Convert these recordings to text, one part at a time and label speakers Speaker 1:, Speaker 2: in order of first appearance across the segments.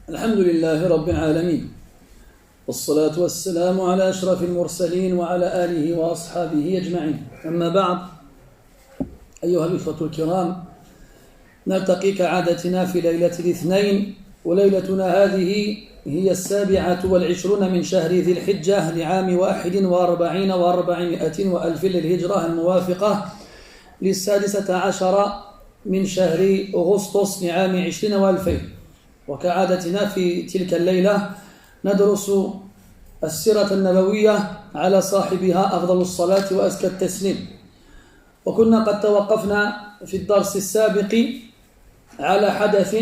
Speaker 1: الحمد لله رب العالمين والصلاة والسلام على أشرف المرسلين وعلى آله وأصحابه أجمعين أما بعد أيها الإخوة الكرام نلتقي كعادتنا في ليلة الاثنين وليلتنا هذه هي 27 من شهر ذي الحجة لعام 41 و400 وألف للهجرة الموافقة 16 من شهر أغسطس لعام 20 و2000 وكعادتنا في تلك الليلة ندرس السيرة النبوية على صاحبها أفضل الصلاة وأزكى التسليم وكنا قد توقفنا في الدرس السابق على حدث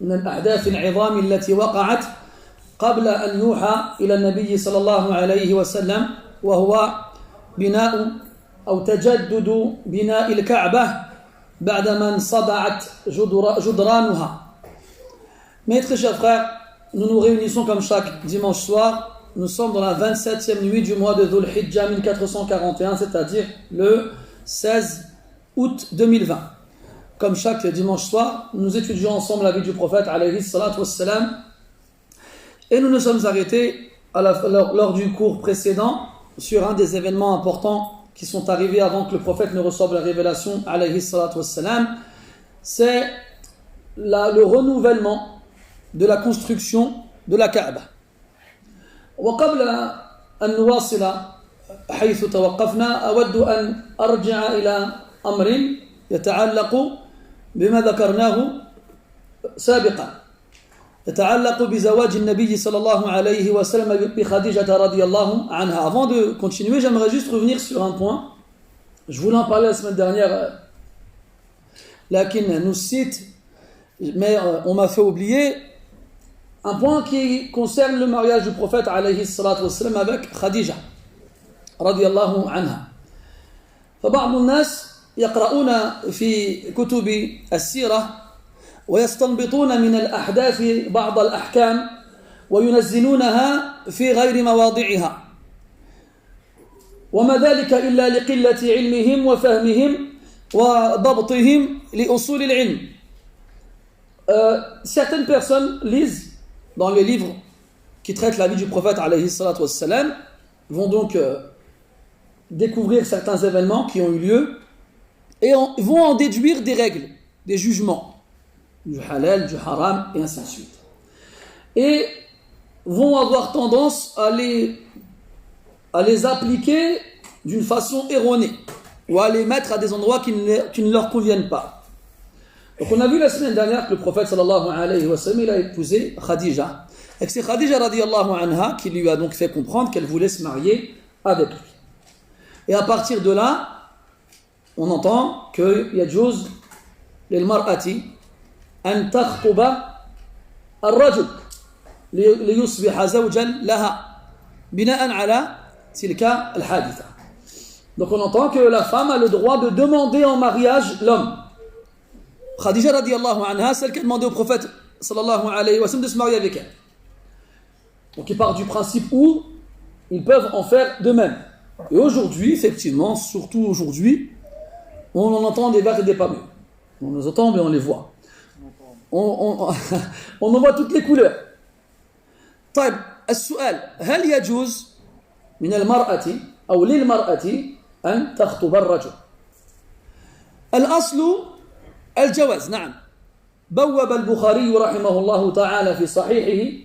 Speaker 1: من الأحداث العظام التي وقعت قبل أن يوحى إلى النبي صلى الله عليه وسلم وهو بناء أو تجدد بناء الكعبة بعدما انصدعت جدرانها. Mes très chers frères, nous nous réunissons comme chaque dimanche soir. Nous sommes dans la 27e nuit du mois de Dhul Hijjah 1441, c'est-à-dire le 16 août 2020. Comme chaque dimanche soir, nous étudions ensemble la vie du prophète alayhi salatu wassalam. Et nous nous sommes arrêtés lors du cours précédent sur un des événements importants qui sont arrivés avant que le prophète ne reçoive la révélation alayhi salatu wassalam. C'est le renouvellement de la construction de la Kaaba. وقبل أن نواصل حيث توقفنا أود أن أرجع إلى أمر يتعلق بما ذكرناه سابقا يتعلق بزواج النبي صلى الله عليه وسلم بخديجة رضي الله عنها. Avant de continuer, j'aimerais juste revenir sur un point. Je voulais en parler la semaine dernière, لكن نسيت, mais on m'a fait oublier un point qui concerne le mariage du prophète alayhi salatu wassalam avec Khadija radiyallahu anha. فبعض الناس يقرؤون في كتب السيرة ويستنبطون من الأحداث بعض الأحكام وينزلونها في غير مواضعها وما ذلك إلا لقلة علمهم وفهمهم وضبطهم لأصول العلم. Certaines personnes lisent dans les livres qui traitent la vie du prophète alayhi salatu wassalam, vont donc découvrir certains événements qui ont eu lieu et vont en déduire des règles, des jugements, du halal, du haram et ainsi de suite. Et vont avoir tendance à les appliquer d'une façon erronée ou à les mettre à des endroits qui ne leur conviennent pas. Donc on a vu la semaine dernière que le prophète sallallahu alayhi wa sallam il a épousé Khadija. Et que c'est Khadija radiyallahu anha qui lui a donc fait comprendre qu'elle voulait se marier avec lui. Et à partir de là, on entend que يجوز للمرأة أن تخطب الرجل ليصبح زوجا لها بناء على تلك الحادثة. Donc on entend que la femme a le droit de demander en mariage l'homme. Khadija radiyallahu anha, celle qui a demandé au prophète sallallahu alayhi wa sallam de se marier avec elle. Donc il part du principe où ils peuvent en faire de même. Et aujourd'hui, effectivement, surtout aujourd'hui, on en entend des verts et des pas mûrs. On les entend mais on les voit. On en voit toutes les couleurs. طيب السؤال هل يجوز من المرأة أو للمرأة أن تخطب الرجل؟ الأصل الجواز. نعم. بوب البخاري رحمه الله تعالى في صحيحه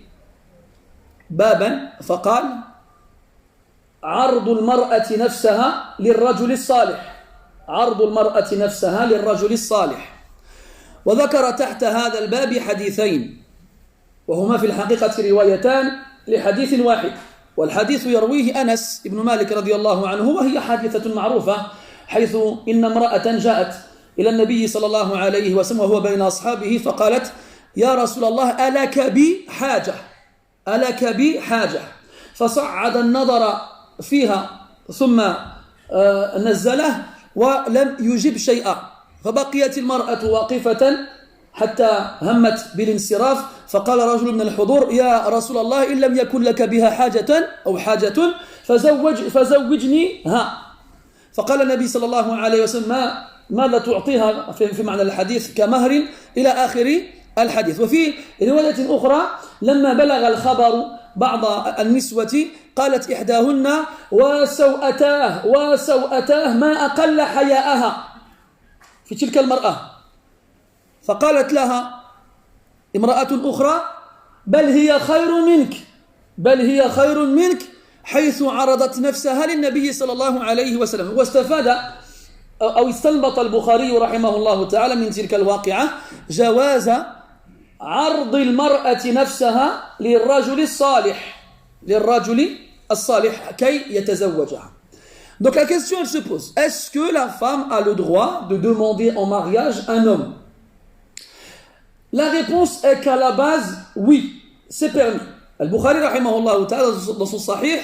Speaker 1: بابا فقال عرض المرأة نفسها للرجل الصالح. عرض المرأة نفسها للرجل الصالح. وذكر تحت هذا الباب حديثين وهما في الحقيقة روايتان لحديث واحد والحديث يرويه أنس بن مالك رضي الله عنه وهي حادثة معروفة حيث إن امرأة جاءت إلى النبي صلى الله عليه وسلم وهو بين أصحابه فقالت يا رسول الله ألك بي حاجة ألك بي حاجة فصعد النظر فيها ثم نزله ولم يجب شيئا فبقيت المرأة واقفة حتى همت بالانصراف فقال رجل من الحضور يا رسول الله إن لم يكن لك بها حاجة أو حاجة فزوجنيها فقال النبي صلى الله عليه وسلم ماذا تعطيها في معنى الحديث كمهر إلى آخر الحديث. وفي رواية أخرى لما بلغ الخبر بعض النسوة قالت إحداهن وسوءتاه ما أقل حياءها في تلك المرأة، فقالت لها امرأة أخرى بل هي خير منك حيث عرضت نفسها للنبي صلى الله عليه وسلم. واستفاد أو استنبط البخاري رحمه الله تعالى من تلك الواقعة جواز عرض المرأة نفسها للرجل الصالح كي يتزوجها. Donc la question elle se pose, est-ce que la femme a le droit de demander en mariage un homme? La réponse est qu'à la base, oui, c'est permis. Al-Bukhari rahimahullah ta'ala dans son sahih,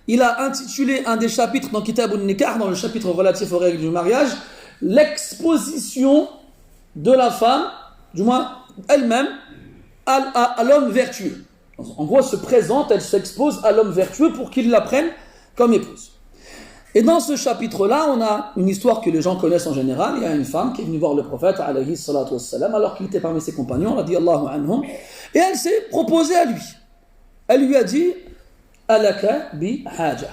Speaker 1: il a intitulé un des chapitres dans Kitab al-Nikah, dans le chapitre relatif aux règles du mariage, l'exposition de la femme, du moins elle-même, à l'homme vertueux. En gros, elle se présente, elle s'expose à l'homme vertueux pour qu'il la prenne comme épouse. Et dans ce chapitre-là, on a une histoire que les gens connaissent en général. Il y a une femme qui est venue voir le prophète, alayhi salatu wassalam, alors qu'il était parmi ses compagnons, radiyallahu anhum, et elle s'est proposée à lui. Elle lui a dit alaka bi haja.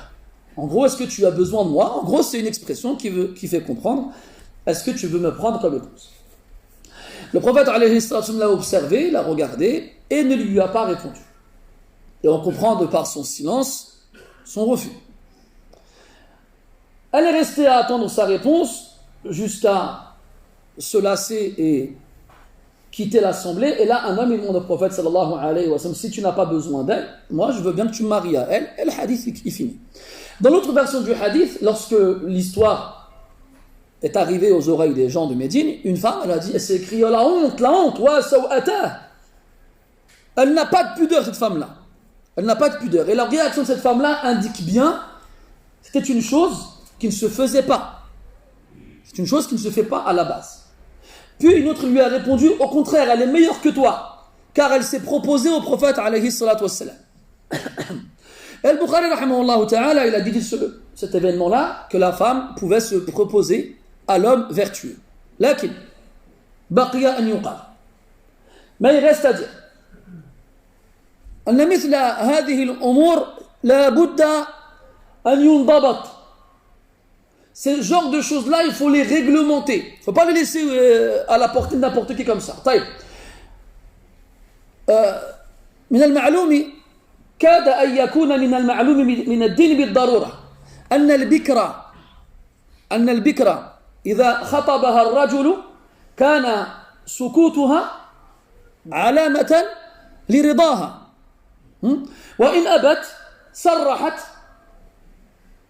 Speaker 1: En gros, est-ce que tu as besoin de moi? En gros, c'est une expression qui fait comprendre, est-ce que tu veux me prendre comme épouse? Le prophète alayhi salatu wassalam l'a observé, l'a regardé et ne lui a pas répondu. Et on comprend de par son silence son refus. Elle est restée à attendre sa réponse jusqu'à se lasser et quitter l'assemblée. Et là, un homme il demande au prophète sallallahu alayhi wa sallam, si tu n'as pas besoin d'elle, moi je veux bien que tu me maries à elle. Et le hadith il finit. Dans l'autre version du hadith, lorsque l'histoire est arrivée aux oreilles des gens de Médine, une femme elle s'est écriée la honte, wa sawata. Elle n'a pas de pudeur cette femme-là. Elle n'a pas de pudeur. Et la réaction de cette femme-là indique bien, c'était une chose qui ne se faisait pas. C'est une chose qui ne se fait pas à la base. Puis une autre lui a répondu, au contraire, elle est meilleure que toi, car elle s'est proposée au prophète alayhi salatu wassalam. Et Al-Bukhari rahimahullah ta'ala, il a dit cet événement-là, que la femme pouvait se proposer à l'homme vertueux. Lakin, baqiya an yuqal. Mais il reste à dire, أن مثل هذه الأمور لا بد أن ينضبط. Ces genres de choses-là, il faut les réglementer. Il ne faut pas les laisser à la portée de n'importe qui comme ça. طيب. من المعلوم كاد أن يكون من المعلوم من الدين بالضرورة أن البكرة إذا خطبها الرجل كان سكوتها علامة لرضاها وإن أبت صرحت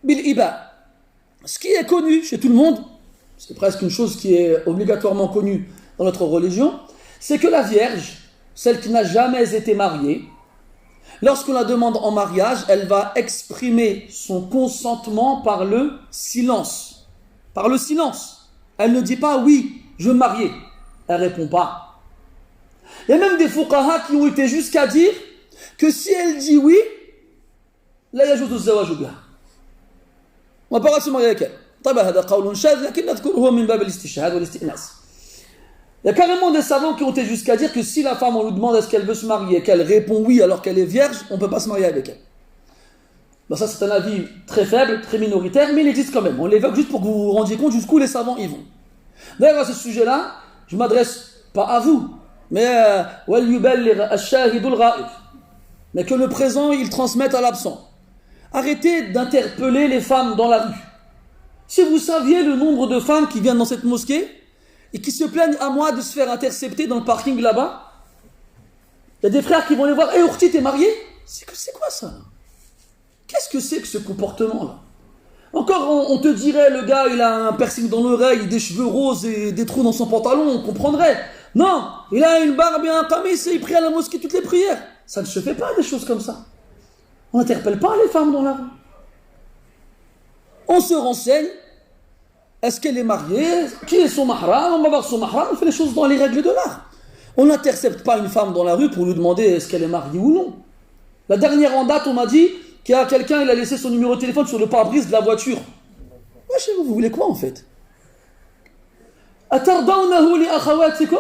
Speaker 1: بالإباء. Ce qui est connu chez tout le monde, c'est presque une chose qui est obligatoirement connue dans notre religion, c'est que la Vierge, celle qui n'a jamais été mariée, lorsqu'on la demande en mariage, elle va exprimer son consentement par le silence. Par le silence. Elle ne dit pas oui, je veux me marier. Elle ne répond pas. Il y a même des fuqaha qui ont été jusqu'à dire que si elle dit oui, la yajuzu az-zawaju biha. On va pas se marier avec elle. طبعا هذا قول شاذ لكن نذكره من باب الاستشهاد والاستئناس. Il y a carrément des savants qui ont été jusqu'à dire que si la femme on lui demande est-ce qu'elle veut se marier et qu'elle répond oui alors qu'elle est vierge, on ne peut pas se marier avec elle. Bon, ça c'est un avis très faible, très minoritaire, mais il existe quand même. On l'évoque juste pour que vous vous rendiez compte jusqu'où les savants y vont. D'ailleurs à ce sujet-là, je ne m'adresse pas à vous, mais mais que le présent il transmette à l'absent. Arrêtez d'interpeller les femmes dans la rue. Si vous saviez le nombre de femmes qui viennent dans cette mosquée et qui se plaignent à moi de se faire intercepter dans le parking là-bas, il y a des frères qui vont les voir. Hé, Ourti, t'es marié? C'est quoi ça? Qu'est-ce que c'est que ce comportement-là? Encore, on te dirait, le gars, il a un piercing dans l'oreille, des cheveux roses et des trous dans son pantalon, on comprendrait. Non, il a une barbe et un qamis et il prie à la mosquée toutes les prières. Ça ne se fait pas, des choses comme ça. On n'interpelle pas les femmes dans la rue. On se renseigne. Est-ce qu'elle est mariée? Qui est son mahram? On va voir son mahram. On fait les choses dans les règles de l'art. On n'intercepte pas une femme dans la rue pour lui demander est-ce qu'elle est mariée ou non. La dernière en date, on m'a dit qu'il y a quelqu'un, il a laissé son numéro de téléphone sur le pare-brise de la voiture. Moi, chez vous, vous voulez quoi en fait? أترضونه لأخواتكم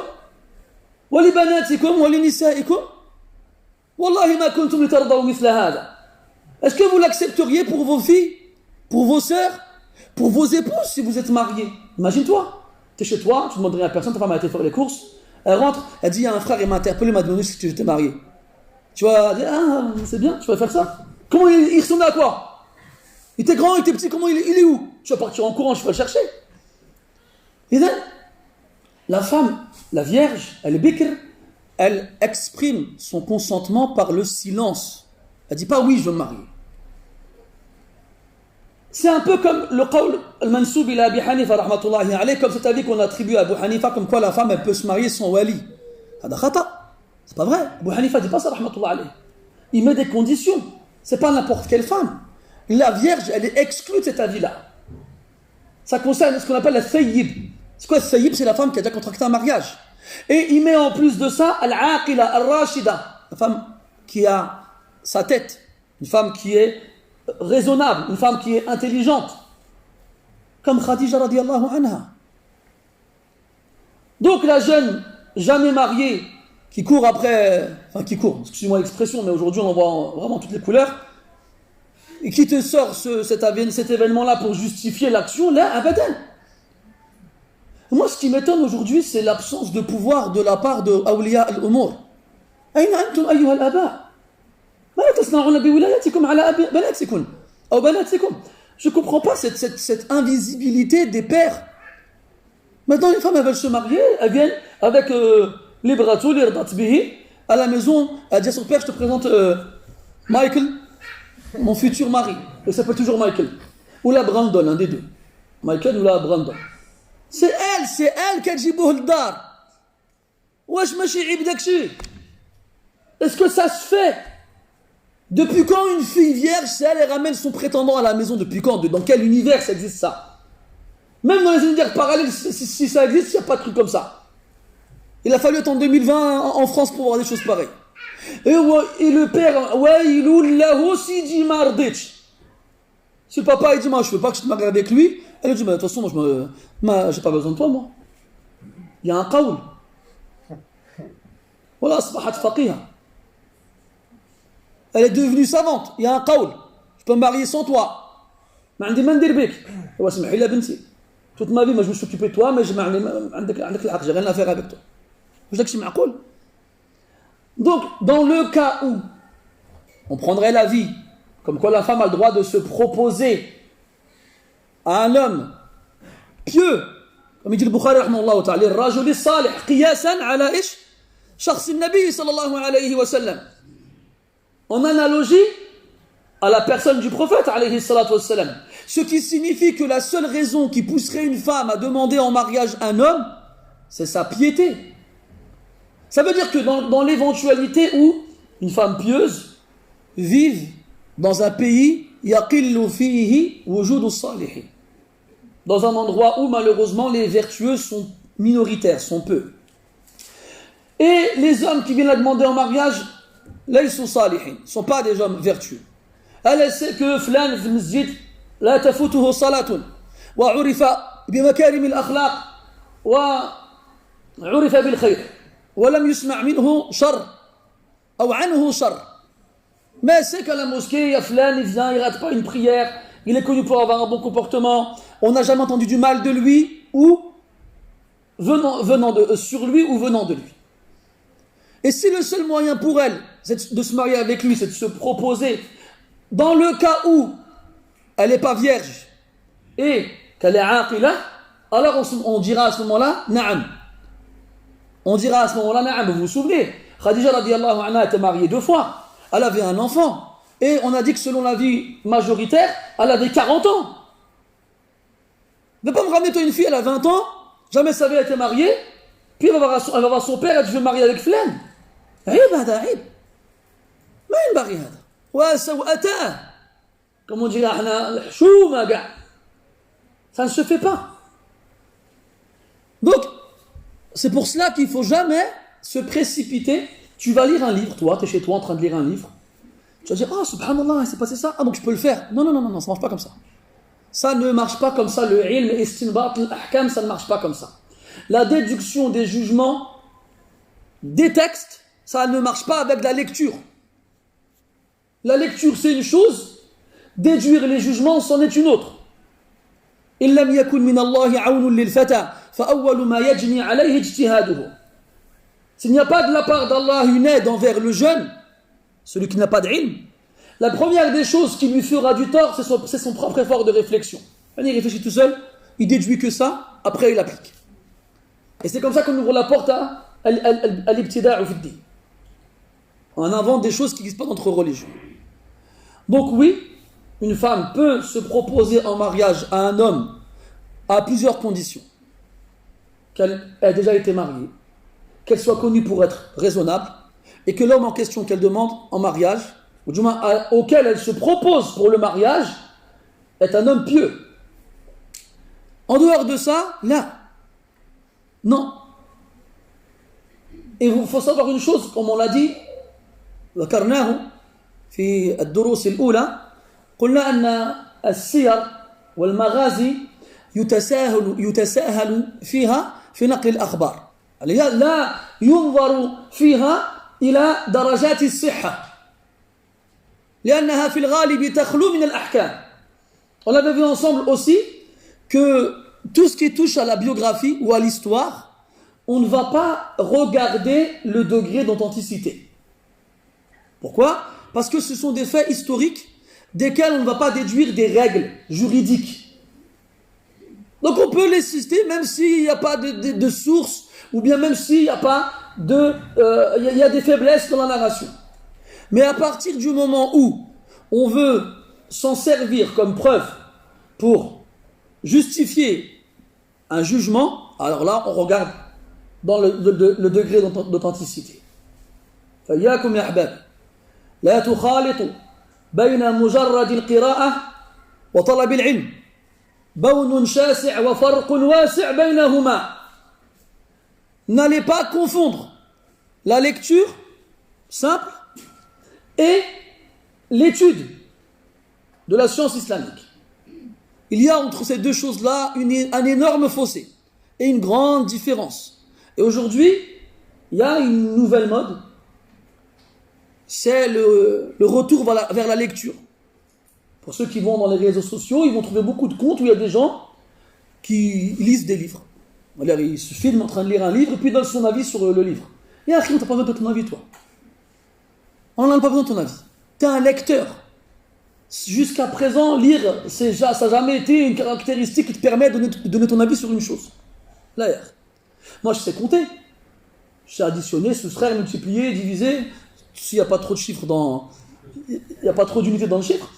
Speaker 1: ولبناتكم ولنسائكم والله ما كنتم لترضوا مثل هذا. Est-ce que vous l'accepteriez pour vos filles, pour vos sœurs, pour vos épouses si vous êtes mariés? Imagine-toi, tu es chez toi, tu ne demandes rien à personne, ta femme a été faire les courses, elle rentre, elle dit il y a un frère, il m'a interpellé, il m'a demandé si j'étais marié. Tu vas dire ah c'est bien, tu vas faire ça. Comment il ressemblait à quoi? Il était grand, il était petit, comment il est où? Tu vas partir en courant, je vais le chercher. Et là, la femme, la vierge, elle est bikr, elle exprime son consentement par le silence. Elle ne dit pas oui, je veux me marier. C'est un peu comme le qawl al-mansoub ila Abi Hanifa rahmatullahi alayh, comme cet avis qu'on attribue à Abu Hanifa, comme quoi la femme elle peut se marier sans wali. Hada khata. C'est pas vrai. Abu Hanifa dit pas ça rahmatullahi alayh. Il met des conditions. C'est pas n'importe quelle femme. La vierge, elle est exclue de cet avis-là. Ça concerne ce qu'on appelle la thayyib. C'est quoi thayyib? C'est la femme qui a déjà contracté un mariage. Et il met en plus de ça al-aqila, al-rashida, la femme qui a sa tête, une femme qui est raisonnable, une femme qui est intelligente, comme Khadija radiallahu anha. Donc la jeune jamais mariée qui court après, enfin qui court, excusez-moi l'expression, mais aujourd'hui on en voit vraiment toutes les couleurs, et qui te sort cet événement-là pour justifier l'action, là, abadan. Moi, ce qui m'étonne aujourd'hui, c'est l'absence de pouvoir de la part de Awliya al-Umur. Aïna antum ayyuha al-aba? Ma tasna'una bi wilayatikum ala banatikum aw banatikum. Je ne comprends pas cette invisibilité des pères. Maintenant, les femmes, elles veulent se marier, elles viennent avec les bratou, les rdatbihi, à la maison, elle dit à son père, je te présente Michael, mon futur mari. Il s'appelle toujours Michael. Ou la Brandon, un des deux. Michael ou la Brandon. C'est elle qui a dit Bouhdar. Wesh machi ibdakshi. Est-ce que ça se fait? Depuis quand une fille vierge, c'est elle ramène son prétendant à la maison? Depuis quand? Dans quel univers ça existe ça? Même dans les univers parallèles, si ça existe, il n'y a pas de truc comme ça. Il a fallu attendre 2020 en France pour voir des choses pareilles. Et le père, Wailul lahu sidi marditch. Si le papa il dit moi je veux pas que je te marie avec lui, elle dit mais de toute façon moi j'ai pas besoin de toi moi. Il y a un qawl. Voilà, asbahat faqiha. Elle est devenue savante, il y a un qawl. Je peux me marier sans toi. ما عندي ما ندير بك. هو سمحي لي بنتي. Toute ma vie moi je me suis occupé de toi mais j'ai عندك الحق, j'ai rien à faire avec toi. Je dis que c'est معقول. Donc dans le cas où on prendrait la vie comme quoi la femme a le droit de se proposer à un homme pieux, comme il dit le Bukhari rahimahullah ta'ala, الرجل الصالح قياسا على ايش؟ شخص النبي صلى الله عليه وسلم. En analogie à la personne du prophète alayhi salatu wassalam. Ce qui signifie que la seule raison qui pousserait une femme à demander en mariage un homme, c'est sa piété. Ça veut dire que dans l'éventualité où une femme pieuse vive dans un pays yaqillu fihi wujudu salihin, dans un endroit où malheureusement les vertueux sont minoritaires, sont peu. Et les hommes qui viennent la demander en mariage, là ils sont salihin, ne sont pas des hommes vertueux. Elle sait que flan fi masjid la tafutuhu salatun wa urifa bi makarim al-akhlaq wa urifa bil khayr wa lam yusma' minhu shar ou anhu shar. Mais c'est qu'à la mosquée, il y a flan, il vient, il rate pas une prière, il est connu pour avoir un bon comportement, on n'a jamais entendu du mal de lui ou sur lui ou venant de lui. Et si le seul moyen pour elle de se marier avec lui, c'est de se proposer, dans le cas où elle n'est pas vierge et qu'elle est aqila, alors on dira à ce moment-là, na'am. On dira à ce moment-là, na'am. Vous vous souvenez, Khadija radiallahu anha était mariée 2 fois. Elle avait un enfant. Et on a dit que selon l'avis majoritaire, elle avait 40 ans. Ne pas me ramener toi une fille, elle a 20 ans, jamais sa vie a été mariée, puis elle va voir son père, elle dit je veux me marier avec flan. عيب هذا عيب. ما ينبغي هذا. وسوءتاه. Comme on dirait احنا الحشومه كاع. Ça ne se fait pas. Donc, c'est pour cela qu'il ne faut jamais se précipiter. Tu vas lire un livre, toi, tu es chez toi en train de lire un livre. Tu vas dire, ah, subhanallah, il s'est passé ça, ah, donc je peux le faire. Non, ça ne marche pas comme ça. Ça ne marche pas comme ça. Le ilm, istinbat, l'ahkam, ça ne marche pas comme ça. La déduction des jugements des textes, ça ne marche pas avec la lecture. La lecture, c'est une chose, déduire les jugements, c'en est une autre. إن لم يكن من الله عون للفتى فأول ما يجني عليه اجتهاده. S'il n'y a pas de la part d'Allah une aide envers le jeune, celui qui n'a pas d'ilm, la première des choses qui lui fera du tort, c'est son propre effort de réflexion. Il réfléchit tout seul, il déduit que ça, après il applique. Et c'est comme ça qu'on ouvre la porte à l'ibtida'u fi ddin. On invente des choses qui n'existent pas dans notre religion. Donc oui, une femme peut se proposer en mariage à un homme à plusieurs conditions. Qu'elle ait déjà été mariée, qu'elle soit connue pour être raisonnable, et que l'homme en question qu'elle demande en mariage, ou du moins auquel elle se propose pour le mariage, est un homme pieux. En dehors de ça, là, non. Et il faut savoir une chose, comme on l'a dit, ذكرناه في الدروس الأولى قلنا أن السير والمغازي يتساهل فيها في نقل الأخبار لا ينظر فيها إلى درجات الصحة لأنها في الغالب تخلو من الأحكام. On avait vu ensemble aussi que tout ce qui touche à la biographie ou à l'histoire, on ne va pas regarder le degré d'authenticité. Pourquoi ? Parce que ce sont des faits historiques desquels on ne va pas déduire des règles juridiques. Donc on peut les citer même s'il n'y a pas de source, ou bien même s'il n'y a pas il y a des faiblesses dans la narration. Mais à partir du moment où on veut s'en servir comme preuve pour justifier un jugement, alors là on regarde dans le degré d'authenticité. فإياكم يا أحباب لا تخالطوا بين مجرد القراءة وطلب العلم بون شاسع وفرق واسع بينهما. N'allez pas confondre la lecture simple et l'étude de la science islamique. Il y a entre ces deux choses-là un énorme fossé et une grande différence. Et aujourd'hui, il y a une nouvelle mode, c'est le retour vers la lecture. Pour ceux qui vont dans les réseaux sociaux, ils vont trouver beaucoup de comptes où il y a des gens qui lisent des livres. Il se filme en train de lire un livre et puis il donne son avis sur le livre. Et après, on n'a pas besoin de ton avis, toi. On n'a pas besoin de ton avis. Tu es un lecteur. Jusqu'à présent, lire, ça n'a jamais été une caractéristique qui te permet de donner ton avis sur une chose. Là, moi, je sais compter. Je sais additionner, soustraire, multiplier, diviser. S'il n'y a pas trop de chiffres il n'y a pas trop d'unités dans le chiffre.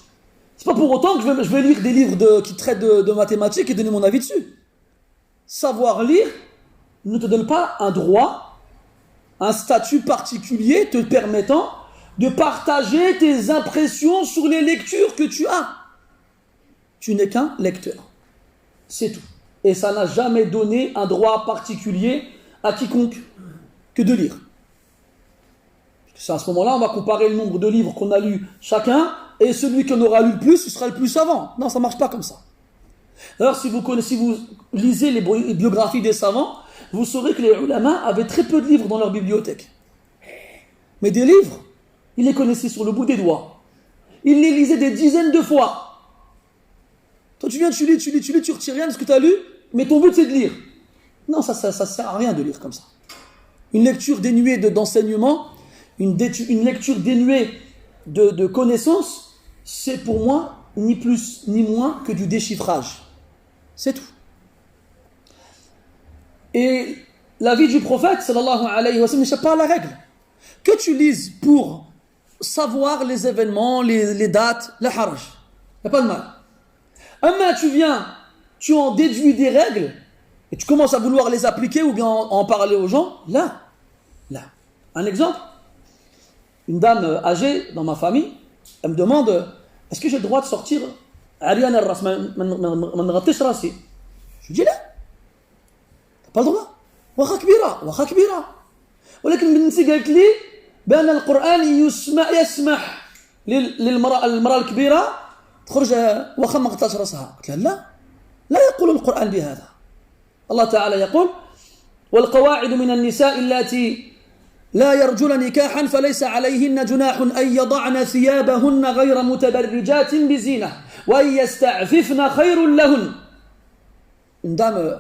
Speaker 1: C'est pas pour autant que je vais lire des livres qui traitent de mathématiques et donner mon avis dessus. Savoir lire ne te donne pas un droit, un statut particulier te permettant de partager tes impressions sur les lectures que tu as. Tu n'es qu'un lecteur. C'est tout. Et ça n'a jamais donné un droit particulier à quiconque que de lire. C'est à ce moment-là, on va comparer le nombre de livres qu'on a lus chacun, et celui qui en aura lu le plus, il sera le plus savant. Non, ça ne marche pas comme ça. D'ailleurs, si vous lisez les biographies des savants, vous saurez que les ulama avaient très peu de livres dans leur bibliothèque. Mais des livres, ils les connaissaient sur le bout des doigts. Ils les lisaient des dizaines de fois. Toi, tu lis, tu retires rien de ce que tu as lu, mais ton but c'est de lire. Non, ça sert à rien de lire comme ça. Une lecture dénuée d'enseignement, une lecture dénuée de connaissances, c'est pour moi ni plus ni moins que du déchiffrage. C'est tout. Et la vie du prophète, sallallahu alayhi wa sallam, n'échappe pas à la règle. Que tu lises pour savoir les événements, les dates, le haraj, il n'y a pas de mal. Mais tu en déduis des règles, et tu commences à vouloir les appliquer ou bien en parler aux gens, là. Un exemple, une dame âgée dans ma famille, elle me demande, est-ce que j'ai le droit de sortir Ariane al-Ras, je lui dis là, t'as pas le droit. Wacha kbira. ولكن بنتي قالت لي بأن القرآن يسمح للمرأة الكبيرة تخرج واخا ما غطاش راسها. قلت لها لا يقول القرآن بهذا. الله تعالى يقول والقواعد من النساء اللاتي لا يرجون نكاحا فليس عليهن جناح أن يضعن ثيابهن غير متبرجات بزينة وأن يستعففن خير لهن. Une dame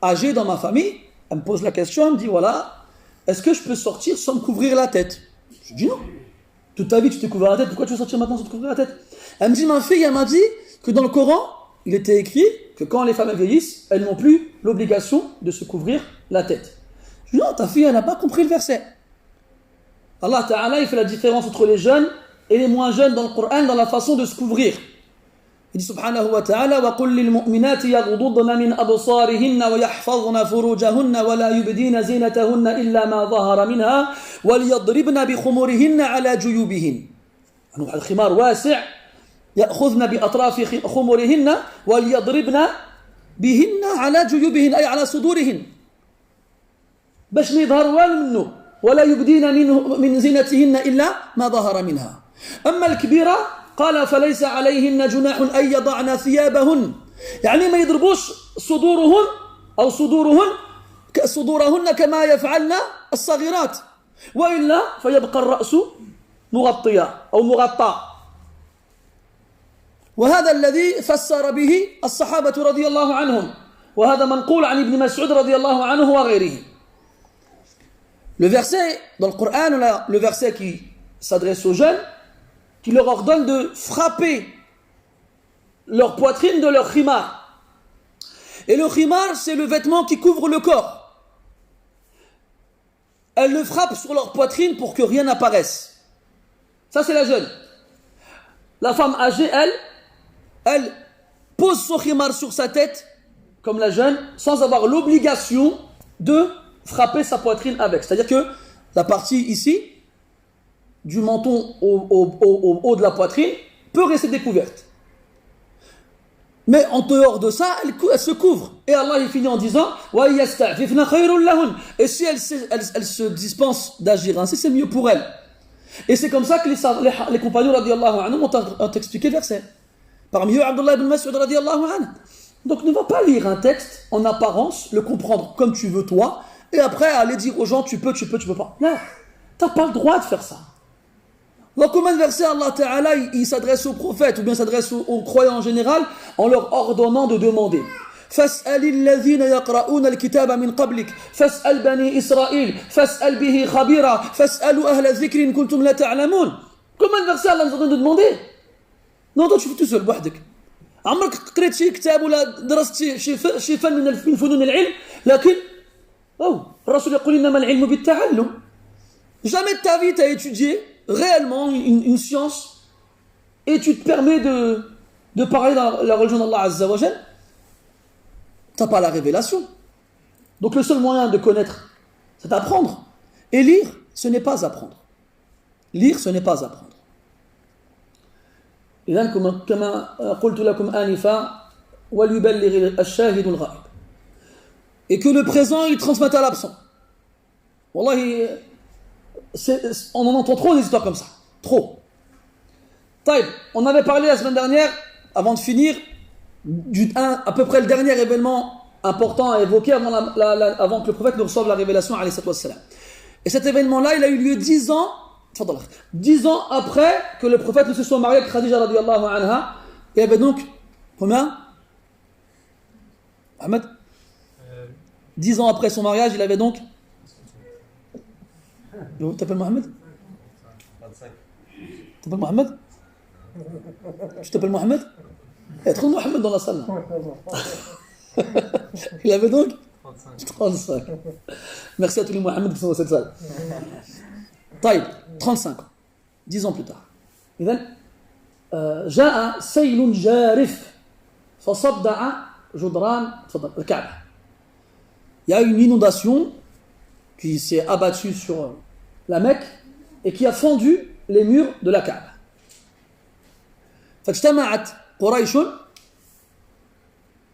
Speaker 1: âgée dans ma famille, elle me pose la question, elle me dit voilà, est-ce que je peux sortir sans me couvrir la tête? Je dis non. Toute ta vie tu t'es couvert la tête, pourquoi tu veux sortir maintenant sans te couvrir la tête? Elle me dit ma fille, elle m'a dit que dans le Coran, il était écrit que quand les femmes vieillissent, elles n'ont plus l'obligation de se couvrir la tête. Je dis non, ta fille, elle n'a pas compris le verset. Allah Ta'ala, il fait la différence entre les jeunes et les moins jeunes dans le Coran, dans la façon de se couvrir. Il dit subhanahu wa ta'ala وَقُلْ لِلْمُؤْمِنَاتِ يَغْضُضْنَ مِنْ أَبْصَارِهِنَّ وَيَحْفَظْنَ فُرُوجَهُنَّ وَلَا يُبْدِينَ زِينَتَهُنَّ إِلَّا مَا ظَهَرَ مِنْهَا وَلْيَضْرِبْنَ بِخُمُرِهِنَّ على جيوبهن. الخمار واسع يأخذن بأطراف خمرهن وليضربن بهن على جيوبهن أي على صدورهن باش ما يظهر والو منه ولا يبدين من زينتهن إلا ما ظهر منها. أما الكبيرة قال فليس عليهن جناح أن يضعن ثيابهن يعني ما يضربوش صدورهن أو صدورهن كما يفعلن الصغيرات وإلا فيبقى الرأس مغطيا أو مغطى. وهذا الذي فسر به الصحابة رضي الله عنهم وهذا منقول عن ابن مسعود رضي الله عنه وغيره. Le verset dans le Coran, le verset qui s'adresse aux jeunes, qui leur ordonne de frapper leur poitrine de leur khimar. Et le khimar, c'est le vêtement qui couvre le corps. Elles le frappent sur leur poitrine pour que rien n'apparaisse. Ça, c'est la jeune. La femme âgée, elle pose son khimar sur sa tête, comme la jeune, sans avoir l'obligation de frapper sa poitrine avec. C'est-à-dire que la partie ici, du menton au haut de la poitrine, peut rester découverte. Mais en dehors de ça, elle se couvre. Et Allah il finit en disant et si elle se dispense d'agir ainsi, c'est mieux pour elle. Et c'est comme ça que les compagnons radiyallahu anhum ont expliqué le verset. Parmi eux, Abdullah ibn Mas'ud radiyallahu anhu. Donc ne va pas lire un texte en apparence, le comprendre comme tu veux toi, et après aller dire aux gens tu peux pas. Là, t'as pas le droit de faire ça. Dans combien de versets Allah Ta'ala il s'adresse aux prophètes ou bien s'adresse aux croyants en général en leur ordonnant de demander. فاسأل الذين يقرؤون الكتاب من قبلك فاسأل بني إسرائيل فاسأل به خبيرا فاسألوا أهل الذكر إن كنتم لا تعلمون. Combien de versets Allah nous ordonne de demander? Non, toi tu fais tout seul بوحدك. عمرك قريت شي كتاب ولا درست شي فن من فنون العلم لكن الرسول يقول إنما العلم بالتعلم. Jamais de ta vie tu as étudié réellement une science et tu te permets de parler dans la religion d'Allah Azza wa Jal. T'as pas la révélation. Donc le seul moyen de connaître, c'est d'apprendre. Et lire, ce n'est pas apprendre. Lire, ce n'est pas apprendre. إذن كما قلت لكم آنفا وليبلغ الشاهد الغائب. Et que le présent, il transmette à l'absent. Wallahi, on en entend trop des histoires comme ça. Trop. Taïb, on avait parlé la semaine dernière, avant de finir, à peu près le dernier événement important à évoquer avant que le prophète nous reçoive la révélation alayhi salatu wassalam. Et cet événement-là, il a eu lieu 10 ans après que le prophète ne se soit marié avec Khadija radiyallahu anha. Il y avait donc combien? Ahmed 10 ans après son mariage, il avait donc. Tu t'appelles Mohamed?
Speaker 2: 25.
Speaker 1: Tu t'appelles Mohamed? Tu t'appelles Mohamed? Il y a trop de Mohamed dans la salle. Il avait donc 35. Merci à tous les Mohamed qui sont dans cette salle. Taïb, 35 ans. 10 ans plus tard. إذن جاء سيل جارف فصدع جدران الكعبة. Il y a une inondation qui s'est abattue sur la Mecque et qui a fendu les murs de la Kaaba. فاجتمعت قريش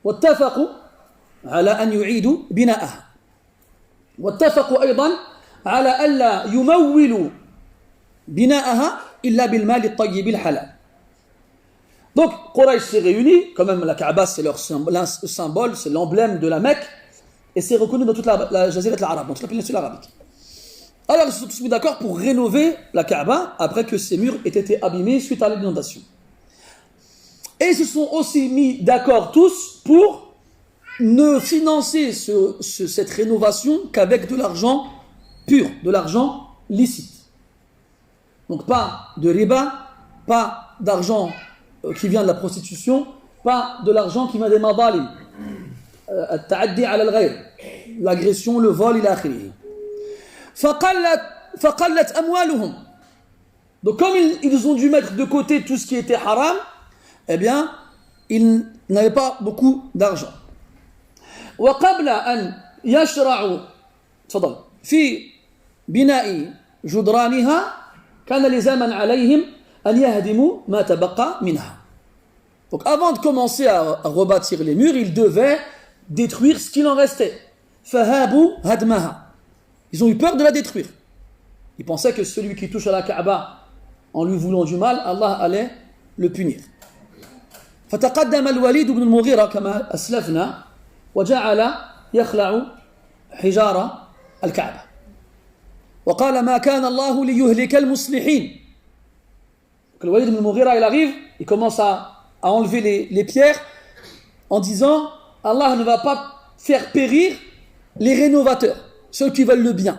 Speaker 1: واتفقوا على أن يعيدوا بناءها واتفقوا أيضا على ألا يمولوا بناءها إلا بالمال الطيب الحلال. Donc Quraysh s'est réunie, quand même la Kaaba c'est leur symbole, c'est l'emblème de la Mecque et c'est reconnu dans toute la Jazirah al-Arab, dans toute la péninsule arabique. Alors ils se sont tous mis d'accord pour rénover la Kaaba après que ces murs aient été abîmés suite à l'inondation. Et ils se sont aussi mis d'accord tous pour ne financer cette rénovation qu'avec de l'argent pur, de l'argent licite. Donc pas de riba, pas d'argent qui vient de la prostitution, pas de l'argent qui vient des madalim, l'agression, le vol, il a akhiri. فقلت أموالهم. Donc comme ils ont dû mettre de côté tout ce qui était haram, eh bien ils n'avaient pas beaucoup d'argent. وقبل أن يشرعوا تفضل في بناء جدرانها كان لزاما عليهم أن يهدموا ما تبقى منها. Donc avant de commencer à rebâtir les murs, ils devaient détruire ce qu'il en restait. فهابوا هدمها. Ils ont eu peur de la détruire. Ils pensaient que celui qui touche à la Kaaba en lui voulant du mal, Allah allait le punir. فتقدم الوليد بن المغيرة كما أسلفنا وجعل يخلع حجار الكعبة وقال ما كان الله ليهلك المصلحين. Le Walid ibn al-Mughira, il arrive, il commence à enlever les pierres en disant Allah ne va pas faire périr les rénovateurs, ceux qui veulent le bien.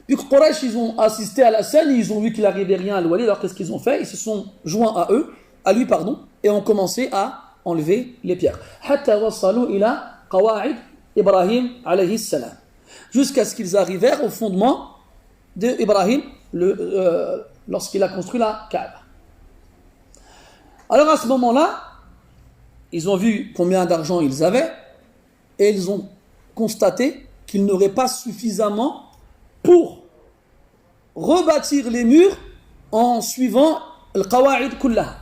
Speaker 1: Puis que Quraysh, ils ont assisté à la scène, ils ont vu qu'il n'arrivait rien à Al-Walid, alors qu'est-ce qu'ils ont fait? Ils se sont joints à lui, et ont commencé à enlever les pierres. Hatta wasalu ila qawa'id Ibrahim alayhi salam. Jusqu'à ce qu'ils arrivèrent au fondement d'Ibrahim lorsqu'il a construit la Kaaba. Alors à ce moment-là, ils ont vu combien d'argent ils avaient et ils ont constaté qu'ils n'auraient pas suffisamment pour rebâtir les murs en suivant le qawa'id kullaha,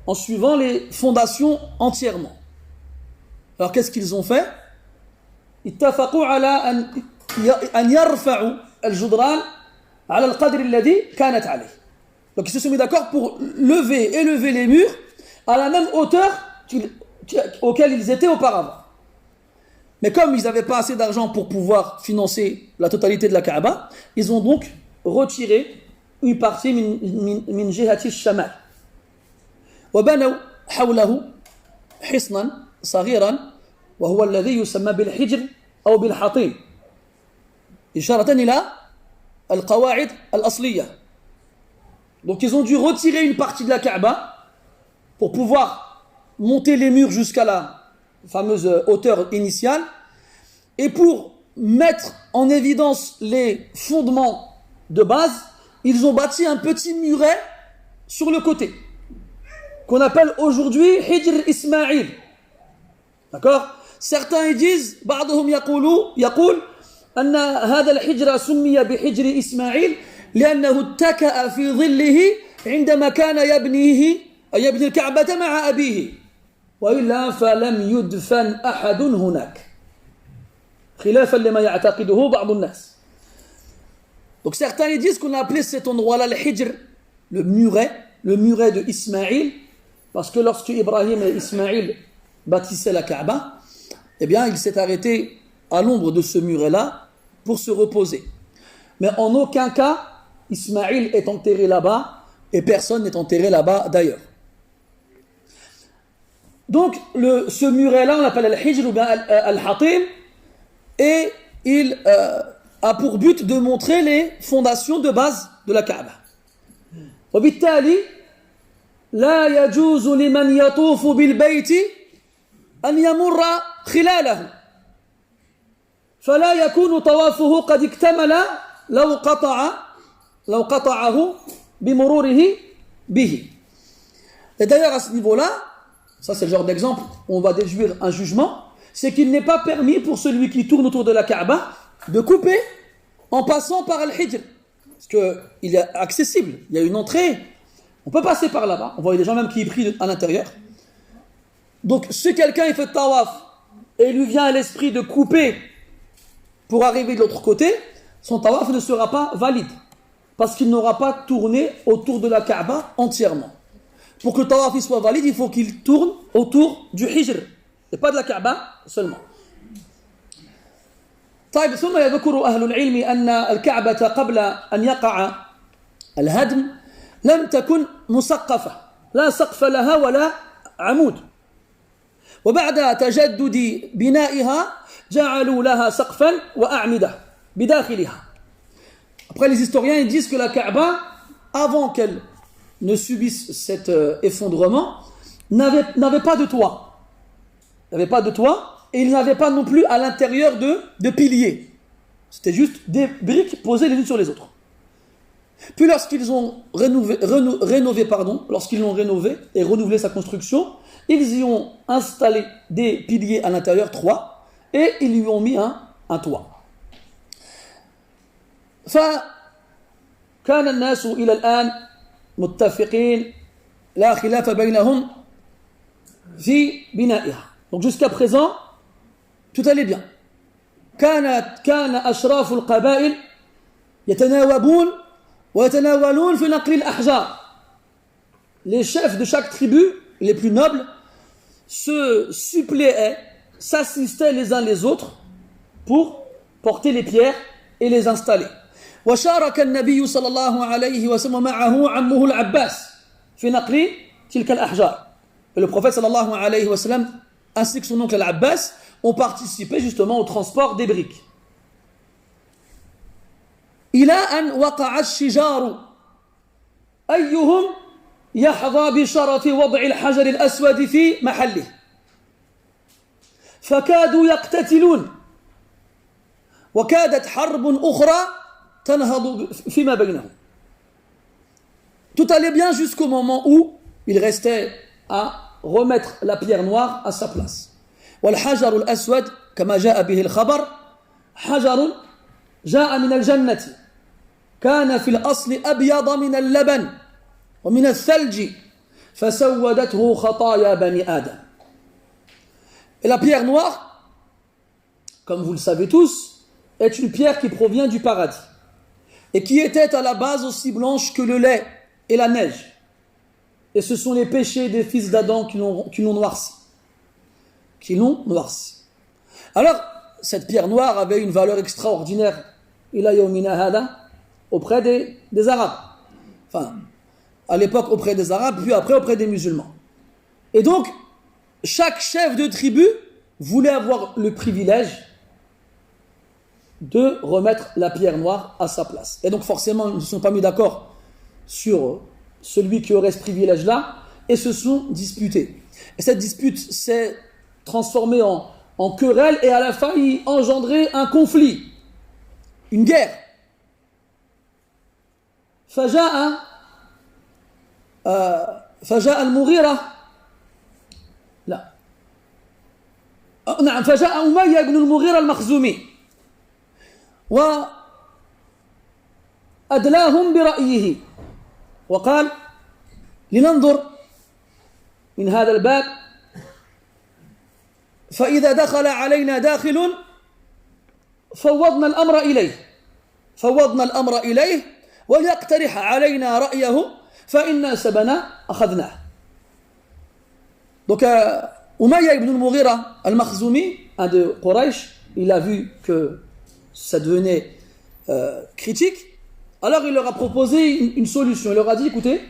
Speaker 1: en suivant les fondations entièrement. Alors qu'est-ce qu'ils ont fait? اتفقوا على أن يرفعوا الجدران على القدر الذي كانت عليه. Donc ils se sont mis d'accord pour élever les murs à la même hauteur auquel ils étaient auparavant. Mais comme ils n'avaient pas assez d'argent pour pouvoir financer la totalité de la Kaaba, ils ont donc retiré une partie min jihati al-shamal. وبنوا حوله حصنا صغيرا وهو الذي يسمى بالحجر أو بالحطيم إشارة إلى القواعد الأصلية. Donc ils ont dû retirer une partie de la Kaaba pour pouvoir monter les murs jusqu'à la fameuse hauteur initiale et pour mettre en évidence les fondements de base, ils ont bâti un petit muret sur le côté qu'on appelle aujourd'hui Hijr Ismaïl. D'accord? Certains ils disent بعضهم يقول أن هذا الحجر سمي بحجر إسماعيل لأنه اتكأ في ظله عندما كان يبني الكعبة مع أبيه وإلا فلم يدفن أحد هناك خلافا لما يعتقده بعض الناس. Donc certains ils disent qu'on a appelé cet endroit-là le Hijr, le muret de Ismaïl, parce que lorsque Ibrahim et Ismaïl bâtissaient la Kaaba, eh bien il s'est arrêté à l'ombre de ce muret-là pour se reposer. Mais en aucun cas Ismaïl est enterré là-bas et personne n'est enterré là-bas d'ailleurs. Donc ce muret-là on l'appelle al-Hijr ou bien al-Hatim et il a pour but de montrer les fondations de base de la Kaaba. وبالتالي لا يجوز لمن يطوف بالبيت أن يمر خلاله فلا يكون طوافه قد اكتمل لو قطعه بمروره به. Et d'ailleurs à ce niveau-là, ça c'est le genre d'exemple où on va déduire un jugement, c'est qu'il n'est pas permis pour celui qui tourne autour de la Kaaba de couper en passant par Al-Hijr. Parce qu'il est accessible, il y a une entrée, on peut passer par là-bas. On voit des gens même qui y prient à l'intérieur. Donc si quelqu'un il fait tawaf et il lui vient à l'esprit de couper pour arriver de l'autre côté, son tawaf ne sera pas valide. Parce qu'il n'aura pas tourné autour de la Kaaba entièrement. Pour que le tawaf soit valide, il faut qu'il tourne autour du Hijr. Et pas de la Kaaba seulement. طيب ثم يذكر أهل العلم أن الكعبة قبل أن يقع الهدم لم تكن مسقفة لا سقف لها ولا عمود وبعد تجدد بنائها جعلوا لها سقفا وأعمدة بداخلها. Après les historiens ils disent que la Kaaba avant qu'elle ne subisse cet effondrement n'avait pas de toit. N'avait pas de toit et il n'avait pas non plus à l'intérieur de piliers. C'était juste des briques posées les unes sur les autres. Puis lorsqu'ils ont lorsqu'ils l'ont rénové et renouvelé sa construction, ils y ont installé des piliers à l'intérieur, 3, et ils lui ont mis un toit. فكان الناس إلى الآن متفقين لا خلاف بينهم في بنائها. Donc jusqu'à présent, tout allait bien. كان أشراف القبائل يتناوبون ويتناولون في نقل الأحجار. Les chefs de chaque tribu, les plus nobles, se suppléaient, s'assistaient les uns les autres pour porter les pierres et les installer. وشارك النبي صلى الله عليه وسلم معه عمه العباس في نقل تلك الأحجار. Et le prophète صلى الله عليه وسلم ainsi que son oncle Al-Abbas ont participé justement au transport des briques. إلى أن وقع الشجار أيهم يحظى بشرف وضع الحجر الأسود في محله فكادوا يقتتلون وكادت حرب أخرى تنهض فيما بينهم. Tout allait bien jusqu'au moment où il restait à remettre la pierre noire à sa place. والحجر الأسود كما جاء به الخبر حجر جاء من الجنة كان في الأصل أبيض من اللبن ومن الثلج فسودته خطايا بني آدم. Et la pierre noire, comme vous le savez tous, est une pierre qui provient du paradis et qui était à la base aussi blanche que le lait et la neige. Et ce sont les péchés des fils d'Adam qui l'ont noirci. Alors, cette pierre noire avait une valeur extraordinaire ila yawmina hada auprès des Arabes. Enfin, à l'époque auprès des Arabes, puis après auprès des musulmans. Et donc, chaque chef de tribu voulait avoir le privilège de remettre la pierre noire à sa place. Et donc forcément, ils ne se sont pas mis d'accord sur celui qui aurait ce privilège-là et se sont disputés. Et cette dispute s'est transformée en querelle et à la fin, il engendrait un conflit, une guerre. فجاء المغيرة لا نعم فجاء أمية بن المغيرة المخزومي وأدلاهم برأيه وقال لننظر من هذا الباب فإذا دخل علينا داخل فوضنا الأمر إليه وليقترح علينا رأيه فإن سبنا أخذناه. Donc Umayya ibn al-Mughira al-Makhzoumi, un de Quraysh, il a vu que ça devenait critique, alors il leur a proposé une solution. Il leur a dit, écoutez,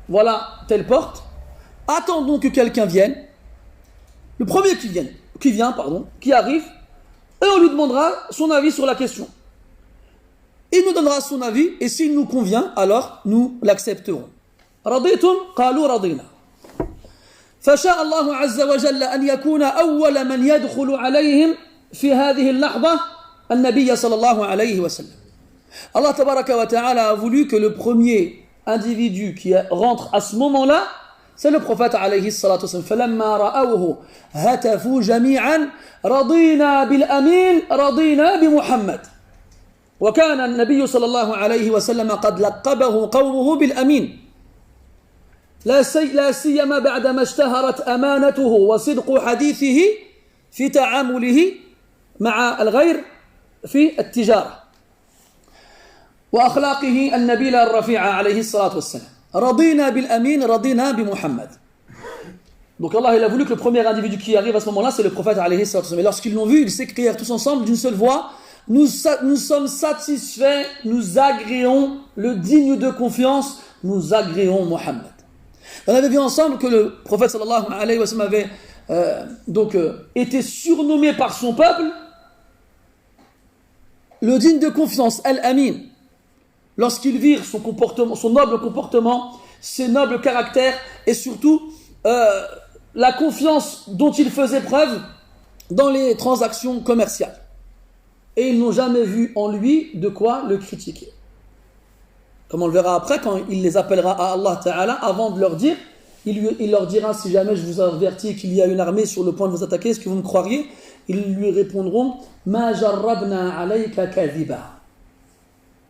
Speaker 1: voilà telle porte, attendons que quelqu'un vienne, le premier qui arrive, et on lui demandera son avis sur la question. Il nous donnera son avis, et s'il nous convient, alors nous l'accepterons. رضيتم قالوا رضينا. فشاء الله عز وجل أن يكون أول من يدخل عليهم في هذه اللحظة النبي صلى الله عليه وسلم. Allah tabaraka wa ta'ala a voulu que le premier individu qui rentre à ce moment-là, c'est le prophète alayhi salatu wasallam. فلما رأوه هتفوا جميعا رضينا بالأمين رضينا بمحمد. وكان النبي صلى الله عليه وسلم قد لقبه قومه بالأمين. لا سيما بعدما اشتهرت أمانته وصدق حديثه في تعامله مع الغير في التجارة وأخلاقه النبيلة الرفيعة عليه الصلاة والسلام. رضينا بالأمين رضينا بمحمد. Donc Allah il a voulu que le premier individu qui arrive à ce moment-là c'est le prophète alayhi salatu wassalam. Et lorsqu'ils l'ont vu, ils s'écrièrent tous ensemble d'une seule voix: nous sommes satisfaits, nous agréons le digne de confiance, nous agréons Mohammed. On avait vu ensemble que le prophète sallallahu alayhi wa sallam avait été surnommé par son peuple le digne de confiance, Al-Amin, lorsqu'il vire son comportement, son noble comportement, ses nobles caractères et surtout la confiance dont il faisait preuve dans les transactions commerciales. Et ils n'ont jamais vu en lui de quoi le critiquer. Comme on le verra après, quand il les appellera à Allah Ta'ala, avant de leur dire, il leur dira, si jamais je vous avertis qu'il y a une armée sur le point de vous attaquer, est-ce que vous me croiriez? Ils lui répondront, Ma jarrabna alayka kadhiba.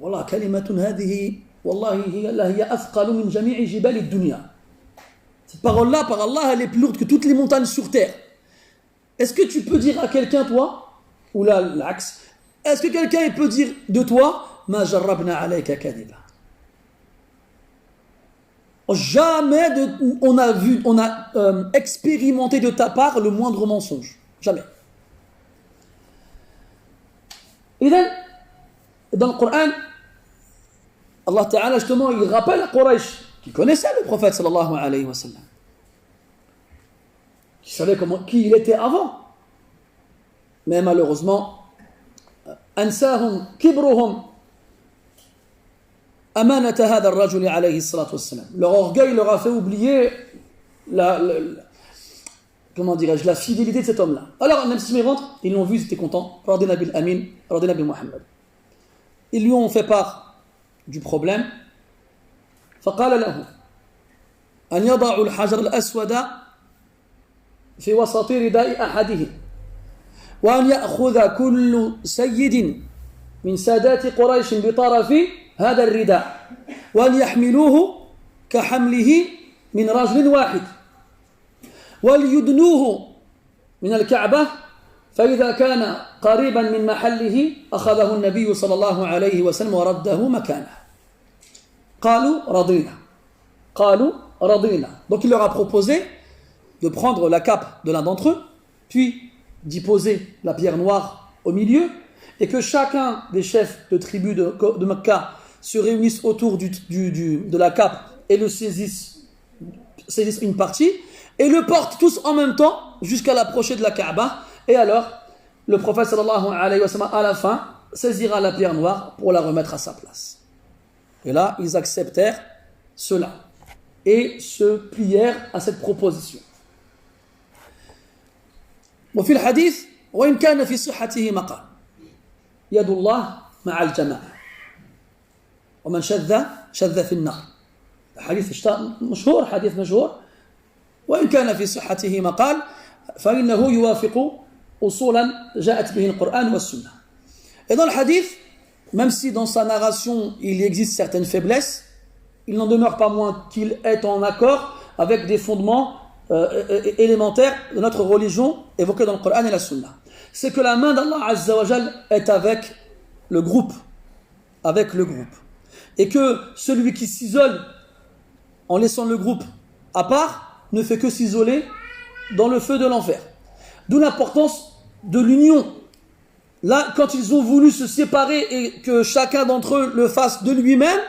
Speaker 1: Wallah, kalimatun hadihi, wallahi, hiya athqalu min jami'i jibali dunya. Cette parole-là, par Allah, elle est plus lourde que toutes les montagnes sur terre. Est-ce que tu peux dire à quelqu'un, toi, ou là, l'axe, est-ce que quelqu'un peut dire de toi, Ma jarrabna alayka kadhiba? Jamais on a expérimenté de ta part le moindre mensonge. Jamais. Et dans le Coran, Allah Ta'ala, justement, il rappelle à Quraysh, qui connaissait le prophète sallallahu alayhi wa sallam, qui savait qui il était avant. Mais malheureusement, ansahum kibruhum amanata hadha ar-rajul alayhi salatu wassalam. Leur orgueil leur a fait oublier la fidélité de cet homme-là. Alors, même si ils rentrent, ils l'ont vu, ils étaient contents. Radina bil Amin, Radina bil Muhammad. Ils lui ont fait part du problème. فقال له أن يضع الحجر الأسود في وسط رداء أحدهم وأن يأخذ كل سيد من سادات قريش بطرف هذا الرداء وأن يحملوه كحمله من رجل واحد وليدنوه من الكعبة فإذا كان قريبا من محله أخذه النبي صلى الله عليه وسلم ورده مكانه. قالوا رضينا. Donc il leur a proposé de prendre la cape de l'un d'entre eux, puis d'y poser la pierre noire au milieu, et que chacun des chefs de tribus de Mecca se réunissent autour de la cape et le saisissent une partie, et le portent tous en même temps jusqu'à l'approcher de la Kaaba. Et alors, le prophète sallallahu alayhi wa sallam, à la fin, saisira la pierre noire pour la remettre à sa place. Et là, ils acceptèrent cela et se plièrent à cette proposition. وفي الحديث وإن كان في صحته مقال يد الله مع الجماعة ومن شذ في النار. حديث مشهور، حديث مشهور. وإن كان في صحته مقال فإنه يوافق أصولا جاءت به القرآن والسنة. Et dans le hadith, même si dans sa narration il existe certaines faiblesses, il n'en demeure pas moins qu'il est en accord avec des fondements élémentaires de notre religion évoqués dans le Coran et la Sunna. C'est que la main d'Allah Azza wa Jal est avec le groupe. Et que celui qui s'isole en laissant le groupe à part ne fait que s'isoler dans le feu de l'enfer. D'où l'importance de l'union. Là, quand ils ont voulu se séparer et que chacun d'entre eux le fasse de lui-même,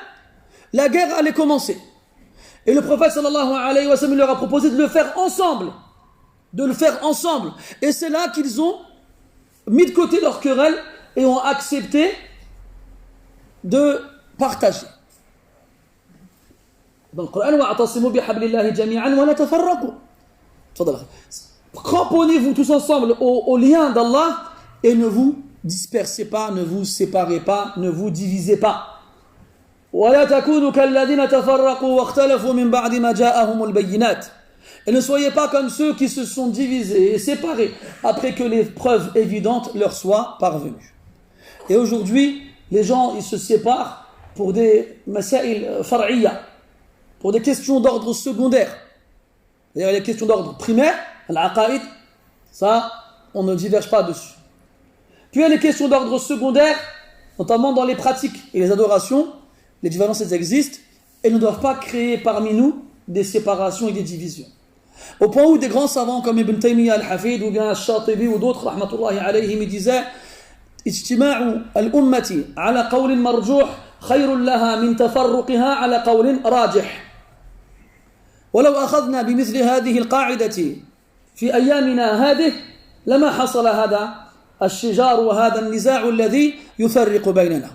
Speaker 1: la guerre allait commencer. Et le prophète sallallahu alayhi wa sallam leur a proposé de le faire ensemble. Et c'est là qu'ils ont mis de côté leur querelle et ont accepté de partager. Dans le Coran, wa'tasimu bihablillahi jami'an wa la tafarraqu. Cramponnez-vous tous ensemble au lien d'Allah et ne vous dispersez pas, ne vous séparez pas, ne vous divisez pas. وَلَا تَكُونُوا كَالَّذِينَ تَفَرَّقُوا وَاخْتَلَفُوا مِنْ بَعْدِ مَا جَاءَهُمُ الْبَيِّنَاتِ. Et ne soyez pas comme ceux qui se sont divisés et séparés après que les preuves évidentes leur soient parvenues. Et aujourd'hui, les gens ils se séparent pour des masail far'iyya, pour des questions d'ordre secondaire. C'est-à-dire les questions d'ordre primaire, l'aqaïd, ça, on ne diverge pas dessus. Puis il y a les questions d'ordre secondaire, notamment dans les pratiques et les adorations. Les différences existent et ne doivent pas créer parmi nous des séparations et des divisions. Au point où des grands savants comme Ibn Taymiyyah al-Hafid ou bien al-Shatibi ou d'autres, rahmatullahi alayhim, disaient اجتماع الأمة على قول مرجوح خير لها من تفرقها على قول راجح. ولو أخذنا بمثل هذه القاعدة في أيامنا هذه لما حصل هذا الشجار وهذا النزاع الذي يفرق بيننا.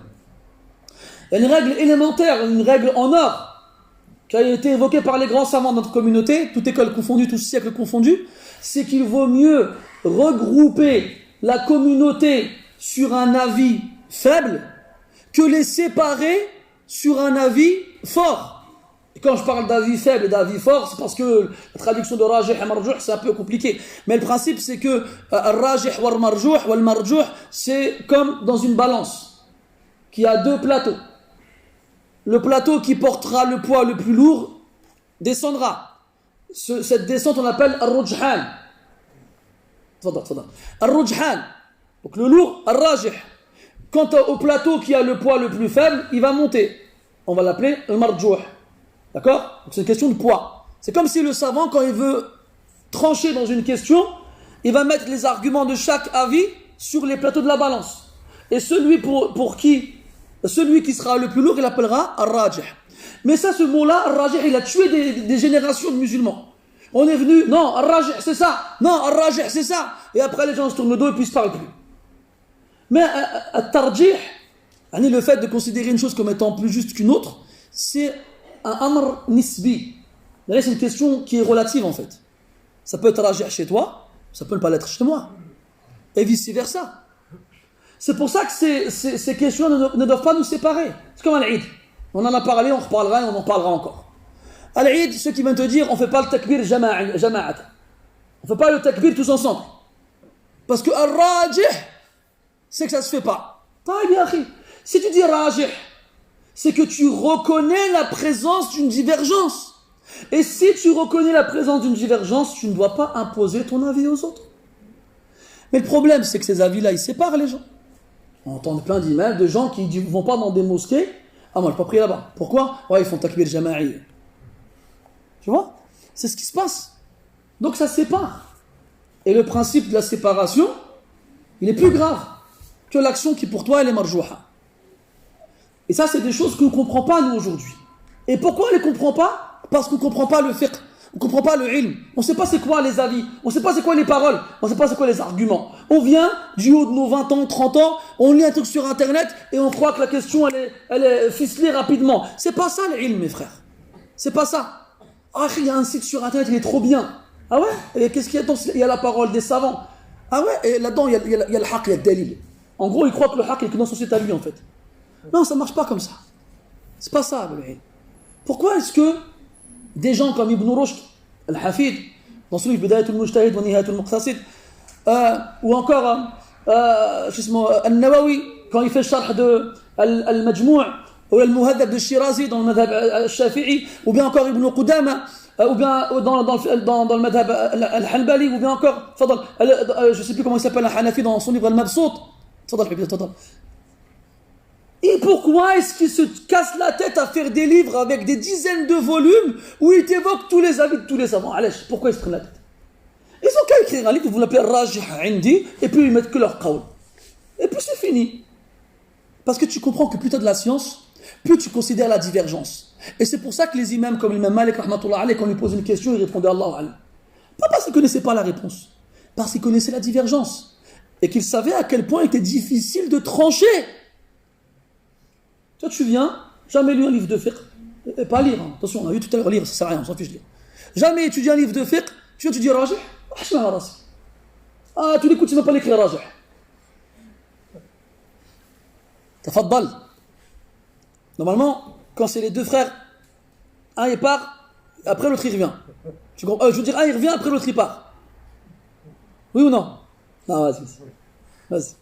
Speaker 1: Il y a une règle élémentaire, une règle en or qui a été évoquée par les grands savants de notre communauté, toute école confondue, tout siècle confondu, c'est qu'il vaut mieux regrouper la communauté sur un avis faible que les séparer sur un avis fort. Et quand je parle d'avis faible et d'avis fort, c'est parce que la traduction de rajih et marjouh, c'est un peu compliqué. Mais le principe, c'est que rajih wal marjouh, c'est comme dans une balance qui a deux plateaux. Le plateau qui portera le poids le plus lourd descendra. Cette descente, on l'appelle al-rujhan. Al-rujhan. Donc le lourd, al-rajih. Quant au plateau qui a le poids le plus faible, il va monter. On va l'appeler al-marjouh. D'accord? Donc c'est une question de poids. C'est comme si le savant, quand il veut trancher dans une question, il va mettre les arguments de chaque avis sur les plateaux de la balance. Et celui qui sera le plus lourd, il l'appellera al-rajih. Mais ça, ce mot-là, al-rajih, il a tué des générations de musulmans. On est venu, non, al-rajih c'est ça, non, al-rajih c'est ça. Et après les gens se tournent le dos et puis ils ne se parlent plus. Mais al-tarjih, le fait de considérer une chose comme étant plus juste qu'une autre, c'est un amr nisbi. C'est une question qui est relative en fait. Ça peut être rajih chez toi, ça peut ne pas l'être chez moi. Et vice versa. C'est pour ça que ces questions ne doivent pas nous séparer. C'est comme l'Eid. On en a parlé, on reparlera et on en parlera encore. À l'Eid, ceux qui viennent te dire on ne fait pas le takbir jama'at. On ne fait pas le takbir tous ensemble. Parce que al-rajih, c'est que ça ne se fait pas. Si tu dis rajih, c'est que tu reconnais la présence d'une divergence. Et si tu reconnais la présence d'une divergence, tu ne dois pas imposer ton avis aux autres. Mais le problème, c'est que ces avis-là, ils séparent les gens. On entend plein d'imams de gens qui ne vont pas dans des mosquées. Ah, moi, je ne vais pas prier là-bas. Pourquoi? Ouais, ils font takbir jama'i. Tu vois? C'est ce qui se passe. Donc ça sépare. Et le principe de la séparation, il est plus grave que l'action qui pour toi, elle est marjouha. Et ça, c'est des choses qu'on ne comprend pas, nous, aujourd'hui. Et pourquoi on ne les comprend pas? Parce qu'on ne comprend pas le fiqh, on ne comprend pas le ilm. On ne sait pas c'est quoi les avis, on ne sait pas c'est quoi les paroles, on ne sait pas c'est quoi les arguments. On vient, du haut de nos 20 ans, 30 ans, on lit un truc sur Internet et on croit que la question, elle est ficelée rapidement. C'est pas ça le ilm, mes frères. C'est pas ça. Ah, il y a un site sur Internet, il est trop bien. Ah ouais? Et qu'est-ce qu'il y a? Il y a la parole des savants. Ah ouais? Et là-dedans, il y a le haqq, il y a le dalil. En gros, il croit que le haqq est que dans son site à lui, en fait. Non, ça ne marche pas comme ça. C'est pas ça, le ilm. Pourquoi est-ce que des gens comme Ibn Rushd, Al-Hafid, dans son livre Bidayat al-Mujtahid wa Nihayat al-Muqtasid, ou encore Al-Nawawi, quand il fait le sharh de Al-Majmou' ou Al-Muhaddab de Shirazi dans le madhab al-Shafi'i, ou bien encore Ibn Qudama, ou bien dans le madhab al-Hanbali, ou bien encore, je ne sais plus comment il s'appelle, Al-Hanafi dans son livre Al-Mabsout. Et pourquoi est-ce qu'ils se cassent la tête à faire des livres avec des dizaines de volumes où ils t'évoquent tous les avis de tous les savants? Allez, pourquoi ils se prennent la tête? Ils ont qu'à écrire un livre, ils vont l'appeler Rajih Indi, et puis ils mettent que leur qawl. Et puis c'est fini. Parce que tu comprends que plus tu as de la science, plus tu considères la divergence. Et c'est pour ça que les imams comme l'imam Malik, rahmatullah alayh, quand on lui pose une question, il répondait Allah alayh. Pas parce qu'ils ne connaissaient pas la réponse, parce qu'ils connaissaient la divergence. Et qu'ils savaient à quel point il était difficile de trancher. Toi, tu viens, jamais lu un livre de fiqh, et pas lire, hein. Attention, on a vu tout à l'heure lire, ça sert à rien, on s'en fiche de lire. Jamais étudié un livre de fiqh, tu viens, tu dis rajih, ah, tu l'écoutes, tu ne vas pas l'écrire rajih. Tafaddal. Normalement, quand c'est les deux frères, un il part, après l'autre il revient. Je veux dire, un il revient, après l'autre il part. Oui ou non? Non, vas-y. Vas-y.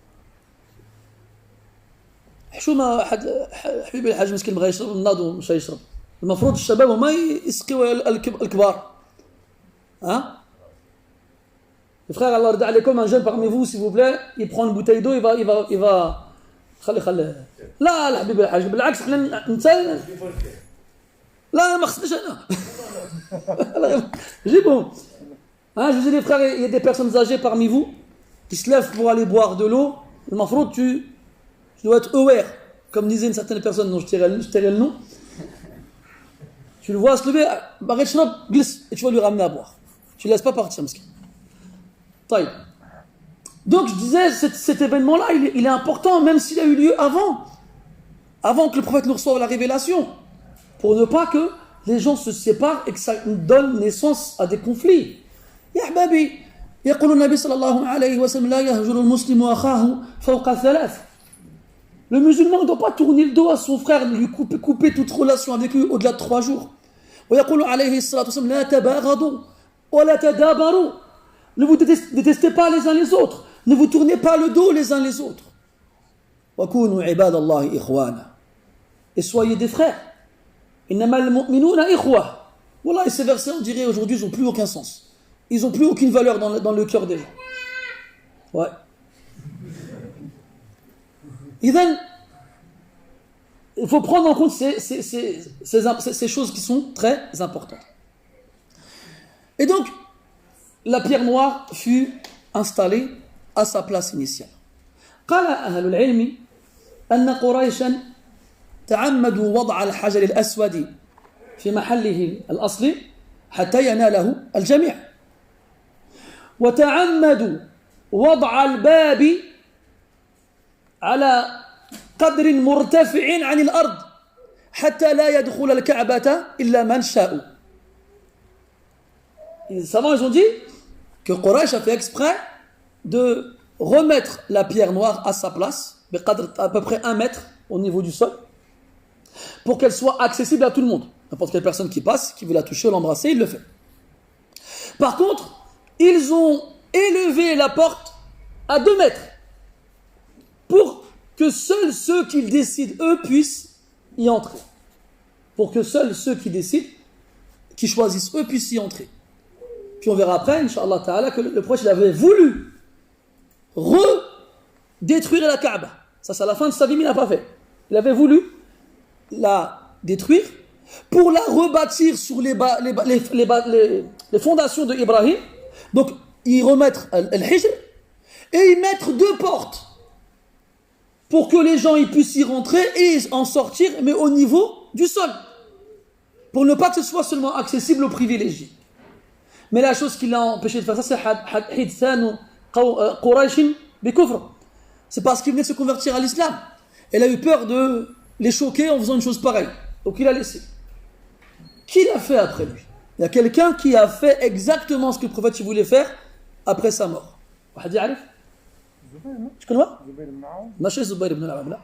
Speaker 1: شو ما حبيبي الحاج مسكين بغى يشرب الناض ومشى يشرب المفروض الشباب وما يسقيوا الكبار ها frère Allah yarda alaykoum un jeune parmi vous s'il vous plaît il prend une bouteille d'eau il va خلي لا لا حبيبي الحاج بالعكس احنا انت لا ما خصناش انا جيبهم hein je dis les frères il y a des personnes âgées parmi vous qui se lèvent pour aller boire de l'eau Le mafroud, tu dois être aware. Comme disait une certaine personne dont je tairai le nom. Tu le vois se lever, glisse, et tu vas lui ramener à boire. Tu ne laisses pas partir, mesquin. Donc je disais, cet événement-là, il est important, même s'il a eu lieu avant que le prophète nous reçoive la révélation, pour ne pas que les gens se séparent et que ça donne naissance à des conflits. Ya ahbabi, يقول النبي صلى الله عليه وسلم لا يهجر المسلم أخاه فوق ثلاث. Le musulman ne doit pas tourner le dos à son frère, lui couper toute relation avec lui au-delà de 3 jours. ويقول عليه الصلاة والسلام لا تباغضوا ولا تدابروا. Ne vous détestez pas les uns les autres. Ne vous tournez pas le dos les uns les autres. وكونوا عباد الله إخوانا. Et soyez des frères. إنما المؤمنون إخوة. Voilà, ces versets, on dirait aujourd'hui, ils n'ont plus aucun sens. Ils n'ont plus aucune valeur dans le cœur des gens. Ouais. Il faut prendre en compte ces choses qui sont très importantes. Et donc, la pierre noire fut installée à sa place initiale. قال أهل العلم أن قريشا تعمدوا وضع الحجر الأسود في محله الأصلي حتى يناله الجميع. وتعمدوا وضع الباب على قدر مرتفع عن الأرض حتى لا يدخل الكعبة إلا من شاء. Les savants ils ont dit que Quraysh a fait exprès de remettre la pierre noire à sa place, à peu près 1 mètre au niveau du sol, pour qu'elle soit accessible à tout le monde. N'importe quelle personne qui passe, qui veut la toucher ou l'embrasser, il le fait. Par contre, ils ont élevé la porte à 2 mètres pour que seuls ceux qui décident, eux, puissent y entrer. Pour que seuls ceux qui décident, qui choisissent, eux, puissent y entrer. Puis on verra après, Inch'Allah Ta'ala, que le prophète avait voulu redétruire la Kaaba. Ça, c'est à la fin de sa vie, mais il n'a pas fait. Il avait voulu la détruire pour la rebâtir sur les fondations de Ibrahim. Donc, y remettre al-Hijr et y mettre 2 portes pour que les gens y puissent y rentrer et en sortir, mais au niveau du sol. Pour ne pas que ce soit seulement accessible aux privilégiés. Mais la chose qui l'a empêché de faire ça, c'est Hidthanu Qurayshin bi kufr. C'est parce qu'il venait de se convertir à l'islam. Elle a eu peur de les choquer en faisant une chose pareille. Donc il a laissé. Qui l'a fait après lui? Il y a quelqu'un qui a fait exactement ce que le prophète voulait faire après sa mort. Tu connais quoi? ماشي زبير بن العوام لا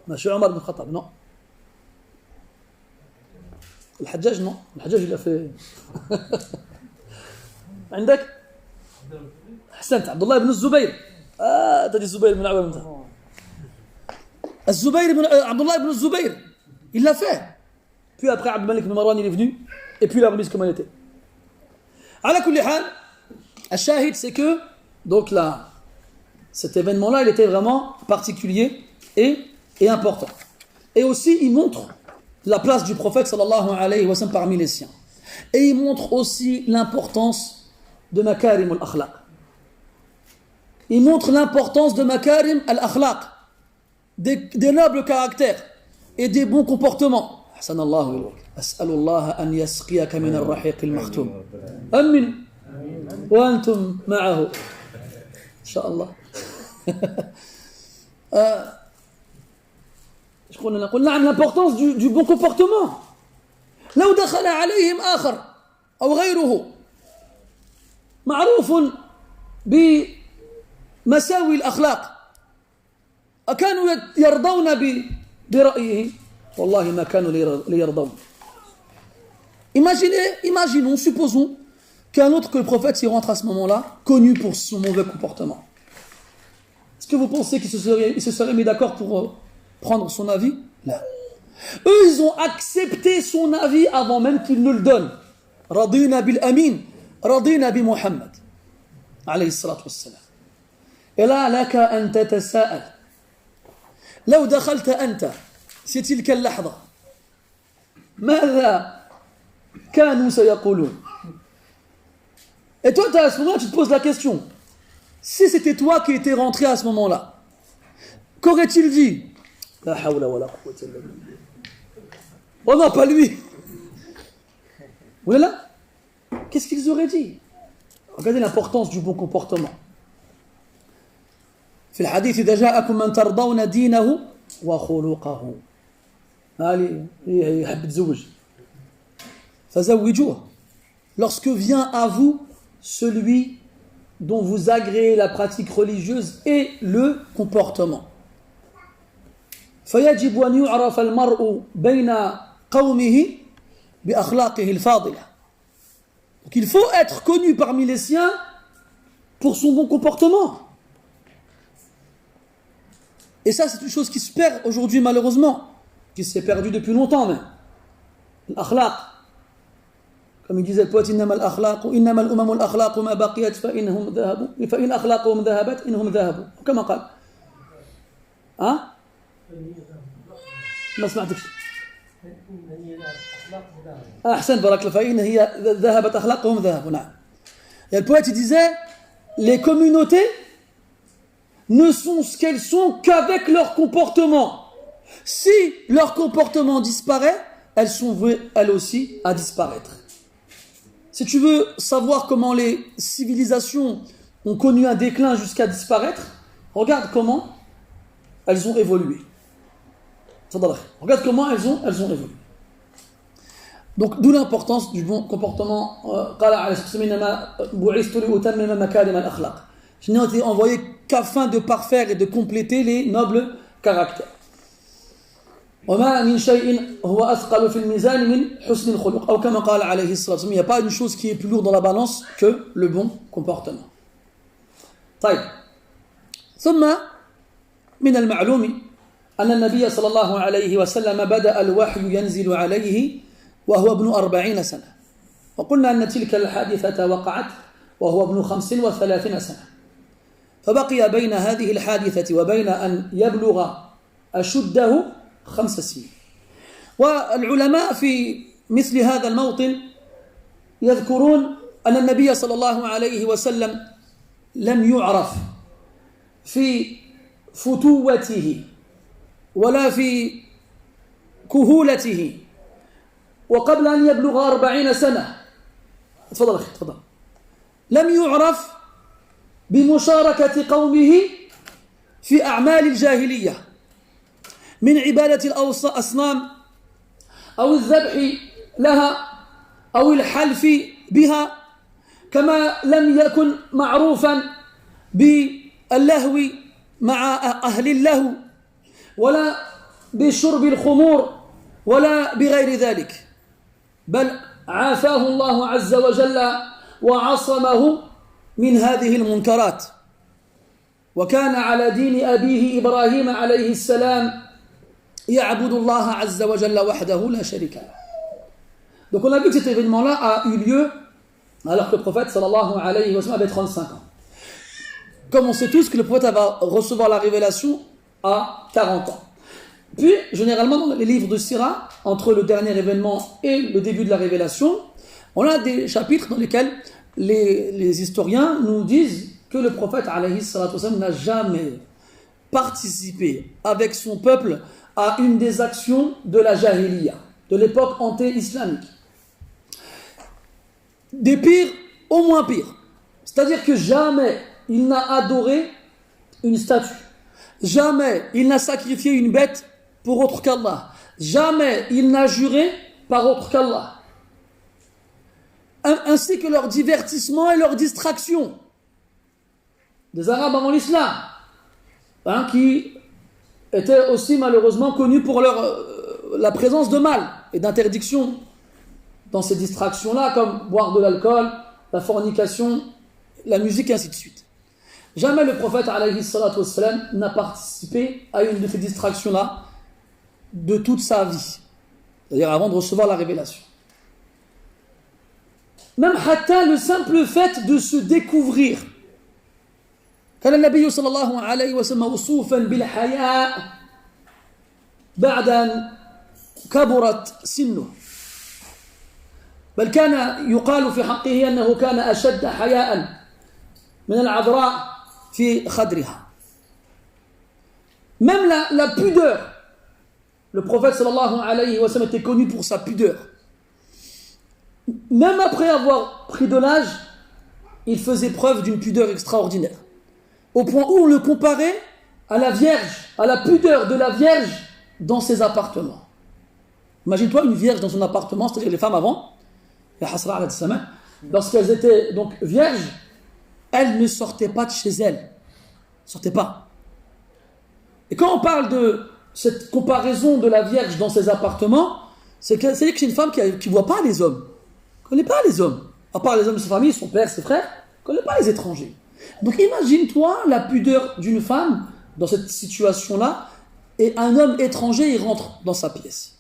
Speaker 1: ماشي عمر بن الخطاب non الحجاج non الحجاج اللي في عندك احسنت عبد الله بن الزبير تدي الزبير بن العوام الزبير بن عبد الله بن الزبير il l'a fait puis après Abd Malik bin Marwan il est venu et puis il a remis comme elle était على كل حال الشاهد c'est que donc là cet événement-là, il était vraiment particulier et important. Et aussi, il montre la place du prophète sallallahu alayhi wa sallam parmi les siens. Et il montre aussi l'importance de makarim al-akhlaq. Il montre l'importance de makarim al-akhlaq, des nobles caractères et des bons comportements. Ahsanallahu ilayk. As'alullah an yasqiyaka min ar-rahiq al-makhtum. Amin. Wa antum ma'ahu. Inch'Allah. قلنا عن l'importance du bon comportement. لو دخل عليهم آخر أو غيره معروف بمساوي الأخلاق أكانوا يرضون برأيه والله ما كانوا ليرضون. Imaginons, supposons qu'un autre que le prophète s'y rentre à ce moment-là, connu pour son mauvais comportement. Est-ce que vous pensez qu'ils se seraient mis d'accord pour prendre son avis? Non. Eux, ils ont accepté son avis avant même qu'il ne le donne. Radina bil amin, radina bi Muhammad. Alayhi salatu wassalam. Et là, laka an tatasa'al. لو دخلت أنت في تلك اللحظة ماذا كانوا سيقولون? Et toi, à ce moment-là, tu te poses la question. Si c'était toi qui étais rentré à ce moment-là, Qu'aurait-il dit? La hawla wa la quwwata illa billah. Oh non, pas lui. Voilà. Qu'est-ce qu'ils auraient dit? Regardez l'importance du bon comportement. في الحديث إذا جاءكم من ترضون دينه وخلقه. Allez, يحب يتزوج. فزوجوه. Lorsque vient à vous celui dont vous agréez la pratique religieuse et le comportement. فيجب أن يعرف المرء بين قومه بأخلاقه الفاضلة. Donc il faut être connu parmi les siens pour son bon comportement. Et ça, c'est une chose qui se perd aujourd'hui malheureusement, qui s'est perdue depuis longtemps même. L'akhlaq. Comme il disait le poète, إنما الأخلاق إنما الأمم الأخلاق ما بقيت فإنهم ذهبوا فإن أخلاقهم ذهبت إنهم ذهبوا. كما قال. ها؟ ما سمعتك. أحسن بارك الله فإن هي ذهبت أخلاقهم ذهبوا. نعم. Et le poète il disait les communautés ne sont ce qu'elles sont qu'avec leur comportement. Si leur comportement disparaît, elles sont vouées elles aussi à disparaître. Si tu veux savoir comment les civilisations ont connu un déclin jusqu'à disparaître, regarde comment elles ont évolué. Regarde comment elles ont évolué. Donc d'où l'importance du bon comportement. Je n'ai été envoyé qu'afin de parfaire et de compléter les nobles caractères. Il n'y a pas une chose qui est plus lourde dans la balance que le bon comportement. طيب. ثم من المعلوم أن النبي صلى الله عليه وسلم بدأ الوحي ينزل عليه وهو ابن 40 سنة. وقلنا أن تلك الحادثة وقعت وهو ابن 35 سنة. فبقي بين هذه الحادثة وبين أن يبلغ أشده 5 سنين. والعلماء في مثل هذا الموطن يذكرون أن النبي صلى الله عليه وسلم لم يعرف في فتوته ولا في كهولته وقبل أن يبلغ 40 سنة. تفضل أخي تفضل. لم يعرف بمشاركة قومه في أعمال الجاهلية من عبادة الأصنام أو الذبح لها أو الحلف بها، كما لم يكن معروفا باللهو مع أهل اللهو ولا بشرب الخمور ولا بغير ذلك، بل عافاه الله عز وجل وعصمه من هذه المنكرات، وكان على دين أبيه إبراهيم عليه السلام يعبد الله عز وجل وحده لا شريك له. Donc on a vu que cet événement-là a eu lieu alors que le prophète sallallahu alayhi wa sallam avait 35 ans. Comme on sait tous que le prophète va recevoir la révélation à 40 ans. Puis, généralement, dans les livres de Sira, entre le dernier événement et le début de la révélation, on a des chapitres dans lesquels les historiens nous disent que le prophète alayhi salatu wasallam n'a jamais participé avec son peuple à une des actions de la jahiliya, de l'époque anté-islamique. Des pires au moins pires. C'est-à-dire que jamais il n'a adoré une statue. Jamais il n'a sacrifié une bête pour autre qu'Allah. Jamais il n'a juré par autre qu'Allah. Ainsi que leur divertissement et leur distraction. Des Arabes avant l'islam, qui étaient aussi malheureusement connus pour la présence de mal et d'interdiction dans ces distractions-là, comme boire de l'alcool, la fornication, la musique et ainsi de suite. Jamais le prophète alayhi salatu wassalam n'a participé à une de ces distractions-là de toute sa vie, c'est-à-dire avant de recevoir la révélation. Même hatta le simple fait de se découvrir. كان النبي صلى الله عليه وسلم موصوفا بالحياء بعد أن كبرت سنه، بل كان يقال في حقه أنه كان أشد حياء من العذراء في خدرها. Même la pudeur. Le prophète sallallahu alayhi wa sallam était connu pour sa pudeur. Même après avoir pris de l'âge, il faisait preuve d'une pudeur extraordinaire. Au point où on le comparait à la Vierge, à la pudeur de la Vierge dans ses appartements. Imagine-toi une Vierge dans son appartement, c'est-à-dire les femmes avant, lorsqu'elles étaient donc vierges, elles ne sortaient pas de chez elles. Elles ne sortaient pas. Et quand on parle de cette comparaison de la Vierge dans ses appartements, c'est-à-dire que c'est une femme qui ne voit pas les hommes. Elle ne connaît pas les hommes. À part les hommes de sa famille, son père, ses frères, elle ne connaît pas les étrangers. Donc imagine-toi la pudeur d'une femme dans cette situation-là, et un homme étranger, il rentre dans sa pièce.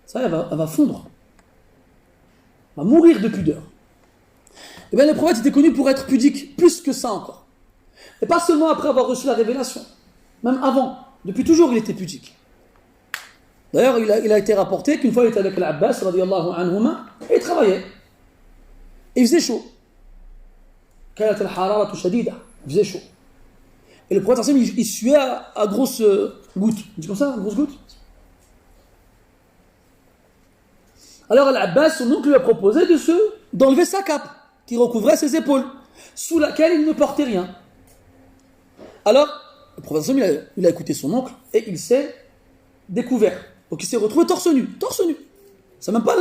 Speaker 1: Ça, elle va fondre. Elle va mourir de pudeur. Et bien le prophète était connu pour être pudique, plus que ça encore. Et pas seulement après avoir reçu la révélation, même avant. Depuis toujours, il était pudique. D'ailleurs, il a été rapporté qu'une fois, il était avec l'Abbas, radiyallahu anhuma, et il travaillait. Et il faisait chaud. Il faisait chaud. Et le prophète, il suait à grosses gouttes. On dit comme ça, grosses gouttes. Alors l'Abbas, son oncle, lui a proposé d'enlever sa cape, qui recouvrait ses épaules, sous laquelle il ne portait rien. Alors, le prophète, il a écouté son oncle, et il s'est découvert. Donc il s'est retrouvé torse nu. C'est même pas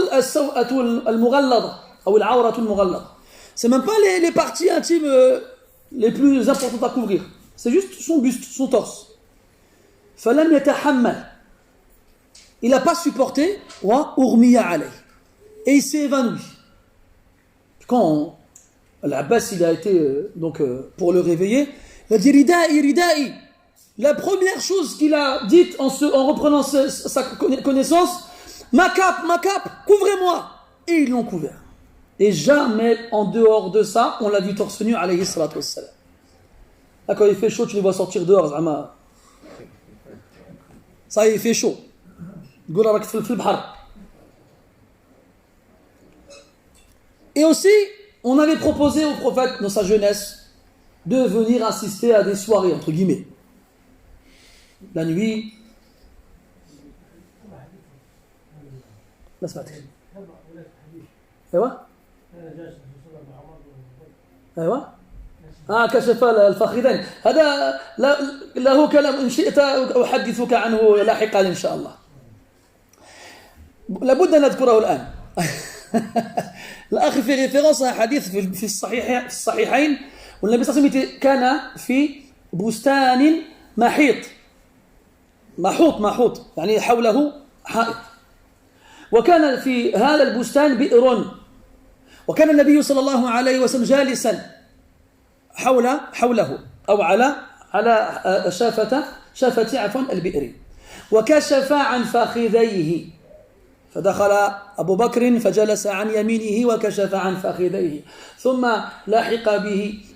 Speaker 1: al-mughallad, ou al-awrat al-mughallad. C'est même pas les parties intimes les plus importantes à couvrir. C'est juste son buste, son torse. Falam yatahammal. Il n'a pas supporté, wa urmiya alayh. Et il s'est évanoui. Quand l'Abbas il a été pour le réveiller, il a dit rida'i. La première chose qu'il a dite en reprenant sa connaissance, ma cape, couvrez-moi. Et ils l'ont couvert. Et jamais en dehors de ça, on l'a vu torse nu, alayhi salatu wassalam. Là, quand il fait chaud, tu les vois sortir dehors, Zama. Ça, il fait chaud. Et aussi, on avait proposé au prophète, dans sa jeunesse, de venir assister à des soirées, entre guillemets. La nuit. Laisse-moi. ايوه ايوه كشف الفخذين هذا له كلام ان شئت احدثك عنه لاحقا ان شاء الله لابد ان نذكره الان الاخ في ريفيرونس حديث في الصحيحين والنبي صلى الله عليه وسلم كان في بستان محوط يعني حوله حائط وكان في هذا البستان بئر وكان النبي صلى الله عليه وسلم جالسا حوله أو على شافة البئر وكشف عن فخذيه فدخل أبو بكر فجلس عن يمينه وكشف عن فخذيه ثم لاحق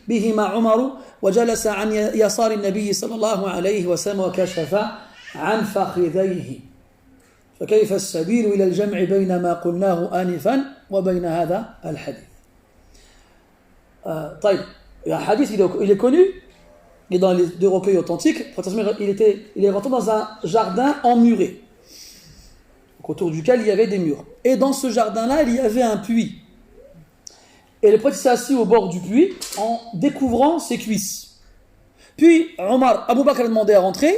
Speaker 1: بهما عمر وجلس عن يسار النبي صلى الله عليه وسلم وكشف عن فخذيه فكيف السبيل إلى الجمع بين ما قلناه آنفا وبين هذا الحديث طيب il y a un hadith, il est connu, il est dans les deux recueils authentiques. Il est rentré dans un jardin emmuré, autour duquel il y avait des murs. Et dans ce jardin-là, il y avait un puits. Et le prophète s'est assis au bord du puits en découvrant ses cuisses. Puis Abu Bakr a demandé à rentrer,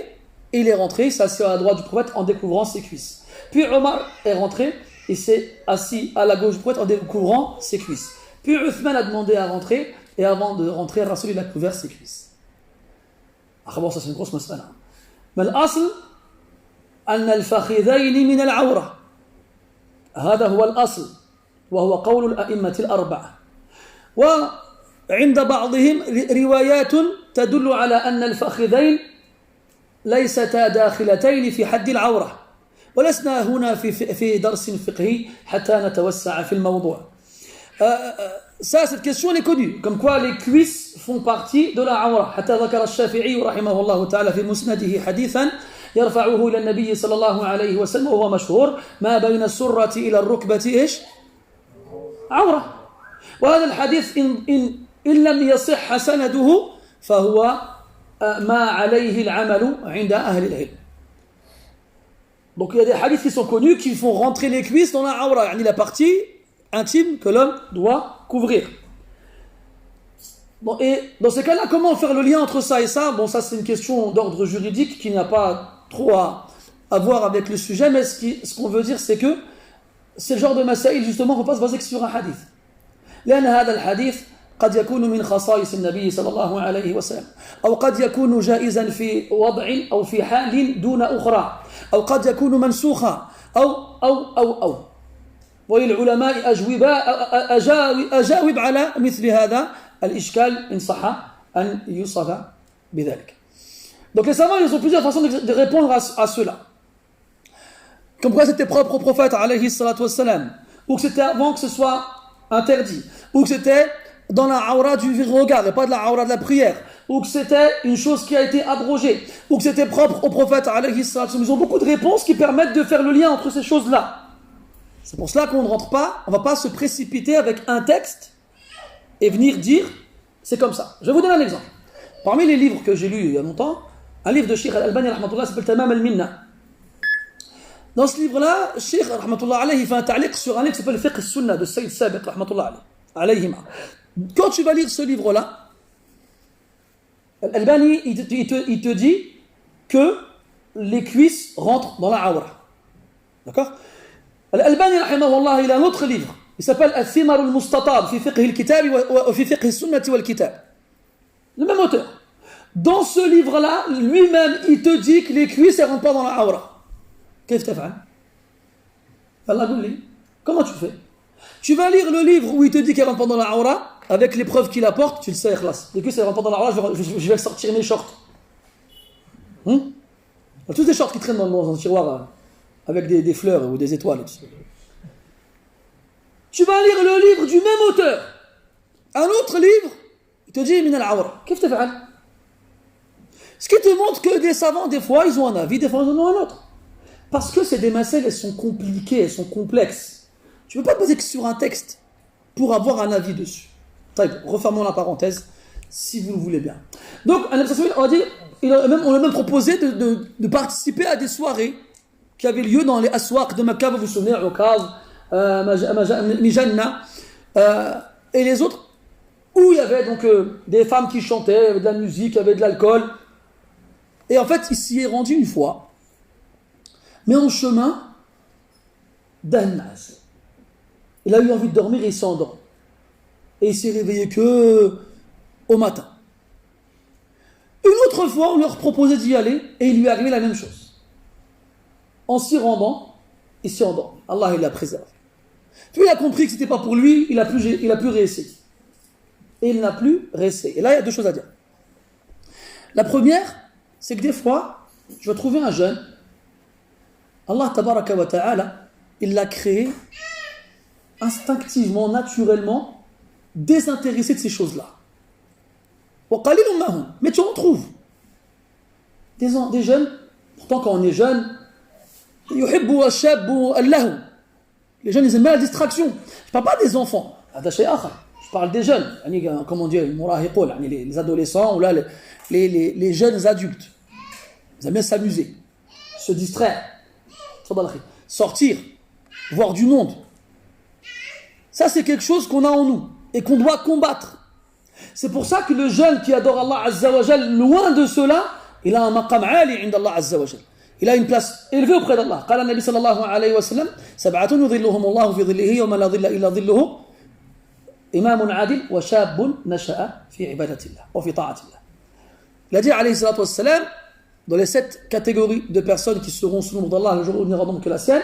Speaker 1: et il est rentré, il s'est assis à la droite du prophète en découvrant ses cuisses. Puis Omar est rentré, et s'est assis à la gauche du prophète en découvrant ses cuisses. Puis Uthman a demandé à rentrer, et avant de rentrer, Rasoul il a couvert ses cuisses. Bon, ça c'est une grosse mas'ala. Mais l'asl, أن الفخذين من العورة. هذا هو الأصل، وهو قول الأئمة الأربعة. وعند بعضهم روايات تدل على أن الفخذين ليستا داخلتين في حد العورة. ولسنا هنا في درس فقهي حتى نتوسع في الموضوع. Ça, cette question est connue, comme quoi les cuisses font partie de la awra. حتى ذكر الشافعي رحمه الله تعالى في مسنده حديثا يرفعه إلى النبي صلى الله عليه وسلم وهو مشهور ما بين السرة إلى الركبة إيش؟ عورة. وهذا الحديث إن لم يصح سنده فهو ما عليه العمل عند أهل العلم. Donc il y a des hadiths qui sont connus qui font rentrer les cuisses dans la awra, la partie intime que l'homme doit couvrir. Bon, et dans ces cas-là, comment faire le lien entre ça et ça? Bon, ça c'est une question d'ordre juridique qui n'a pas trop à voir avec le sujet, mais ce qu'on veut dire c'est que c'est le genre de masaïl justement qu'on ne peut pas se baser que sur un hadith. لأن هذا الحديث قد يكون من خصائص النبي صلى الله عليه وسلم أو قد يكون جائزا في وضع أو في حال دون أخرى أو قد يكون منسوخا أو وللعلماء أجاوب على مثل هذا الإشكال إن صح أن يوصف بذلك. Donc les savants ils ont plusieurs façons de répondre à cela. Comme quoi c'était propre au prophète alayhi salatu wassalam, ou que c'était avant que ce soit interdit, ou que c'était dans la aura du regard et pas de la aura de la prière, ou que c'était une chose qui a été abrogée, ou que c'était propre au prophète alayhi salatu wassalam. Ils ont beaucoup de réponses qui permettent de faire le lien entre ces choses-là. C'est pour cela qu'on ne rentre pas, on ne va pas se précipiter avec un texte et venir dire c'est comme ça. Je vais vous donner un exemple. Parmi les livres que j'ai lus il y a longtemps, un livre de Cheikh Al-Albani rahmatullah s'appelle Tamam al-Minna. Dans ce livre-là, Cheikh rahmatullah alayhi fait un ta'liq sur un livre qui s'appelle Fiqh al-Sunnah de Sayyid Sabiq rahmatullah alayhi. Quand tu vas lire ce livre-là, Al-Albani il te dit que les cuisses rentrent dans la awra. D'accord? Al-Albani rahimahullah il a un autre livre. Il s'appelle Al-Thimar al-Mustatab fi fiqh al-kitab wa fi fiqh al-sunnah wal-kitab. Le même auteur. Dans ce livre-là, lui-même, il te dit que les cuisses ne rentrent pas dans la awra. Qu'est-ce que tu fais? Comment tu fais? Tu vas lire le livre où il te dit qu'elle ne rentre pas dans la awra, avec les preuves qu'il apporte, tu le sais, ikhlas. Les cuisses ne rentrent pas dans la awra, je vais sortir mes shorts. Il y a tous des shorts qui traînent dans un tiroir avec des fleurs ou des étoiles. Tu vas lire le livre du même auteur. Un autre livre, il te dit min al-awra. Qu'est-ce que tu fais? Ce qui te montre que des savants, des fois, ils ont un avis, des fois, ils en ont un autre. Parce que c'est des masèles, elles sont compliquées, elles sont complexes. Tu ne peux pas te baser que sur un texte pour avoir un avis dessus. Refermons la parenthèse, si vous le voulez bien. Donc, on a même proposé de participer à des soirées qui avaient lieu dans les aswaq de Makkah, vous vous souvenez, Ukaz, Mijanna, et les autres, où il y avait donc des femmes qui chantaient, il y avait de la musique, il y avait de l'alcool. Et en fait, il s'y est rendu une fois, mais en chemin d'Annaz. Il a eu envie de dormir et il s'est endormi. Et il s'est réveillé que au matin. Une autre fois, on leur proposait d'y aller et il lui est arrivé la même chose. En s'y rendant, il s'est endormi. Allah, il l'a préservé. Puis il a compris que ce n'était pas pour lui, il a pu réessayer. Et il n'a plus réessayé. Et là, il y a deux choses à dire. La première, c'est que des fois, je vais trouver un jeune, Allah tabaraka wa ta'ala, il l'a créé instinctivement, naturellement, désintéressé de ces choses-là. Mais tu en trouves. Des jeunes, pourtant quand on est jeune, les jeunes, ils aiment bien la distraction. Je ne parle pas des enfants. Je parle des jeunes. Comment dire, les adolescents ou là, les jeunes adultes. Ils aiment bien s'amuser, se distraire, sortir, voir du monde. Ça, c'est quelque chose qu'on a en nous et qu'on doit combattre. C'est pour ça que le jeune qui adore Allah Azza wa Jal, loin de cela, il a un maqam ali inda Allah Azza wa Jal. Il a une place élevée auprès d'Allah. قال النبي صلى الله عليه وسلم سبعة يظلهم الله في ظله يوم لا ظل إلا ظله إمام عادل وشاب نشأ في عبادة الله وفي طاعة الله. Il a dit عليه الصلاة والسلام dans les 7 catégories de personnes qui seront sous l'ombre d'Allah le jour où il n'ira donc que la sienne,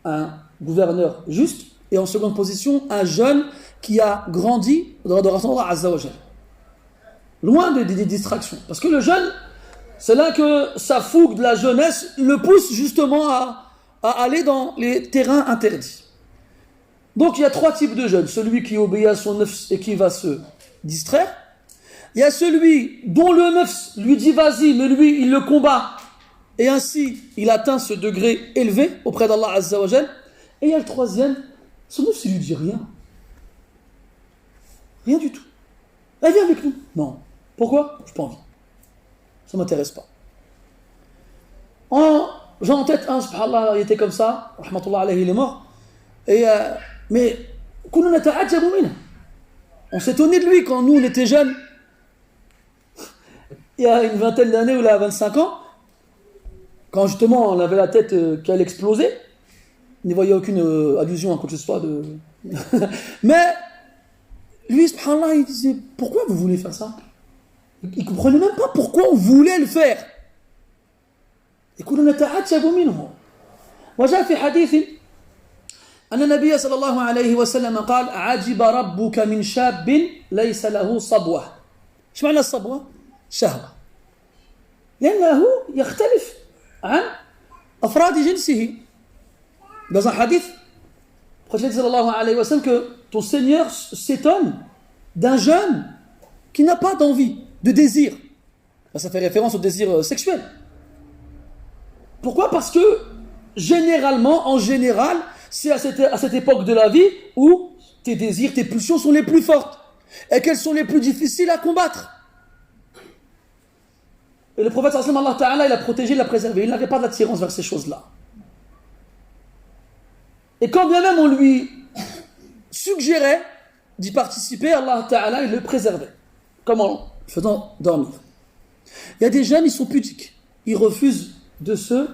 Speaker 1: un gouverneur juste, et en seconde position, un jeune qui a grandi dans l'adoration d'Allah Azza wa Jal. Loin des distractions. Parce que le jeune, c'est là que sa fougue de la jeunesse le pousse justement à aller dans les terrains interdits. Donc il y a 3 types de jeunes. Celui qui obéit à son nafs et qui va se distraire. Il y a celui dont le nafs lui dit vas-y, mais lui il le combat. Et ainsi il atteint ce degré élevé auprès d'Allah Azza wa Jal. Et il y a le 3e, son nafs il lui dit rien. Rien du tout. Elle vient avec nous. Non. Pourquoi? Je n'ai pas envie. ça ne m'intéresse pas. J'ai en tête un, subhanallah, il était comme ça, rahmatullah alayhi, il est mort, mais on s'étonnait de lui quand nous on était jeunes, il y a une vingtaine d'années ou là 25 ans, quand justement on avait la tête qui allait exploser, on n'y voyait aucune allusion à quoi que ce soit de... mais lui, subhanallah, il disait, pourquoi vous voulez faire ça? Il ne comprenait même pas pourquoi on voulait le faire. يقولون نتعجب منه. وجاء في حديث أن النبي صلى الله عليه وسلم قال عجب ربك من شاب ليس له صبوة. ايش معنى الصبوة؟ شهوة. لأنه يختلف عن أفراد جنسه. Dans un hadith, le prophète sallallahu alayhi wa sallam que ton Seigneur s'étonne d'un jeune qui n'a pas d'envie, de désir. Ça fait référence au désir sexuel. Pourquoi? Parce que généralement, en général, c'est à cette époque de la vie où tes désirs, tes pulsions sont les plus fortes et qu'elles sont les plus difficiles à combattre. Et le prophète sallallahu alayhi wa sallam, Allah Ta'ala, il a protégé, il a préservé. Il n'avait pas d'attirance vers ces choses-là. Et quand bien même on lui suggérait d'y participer, Allah Ta'ala, il le préservait. Comment? Faisant dormir. Il y a des jeunes, ils sont pudiques. Ils refusent de se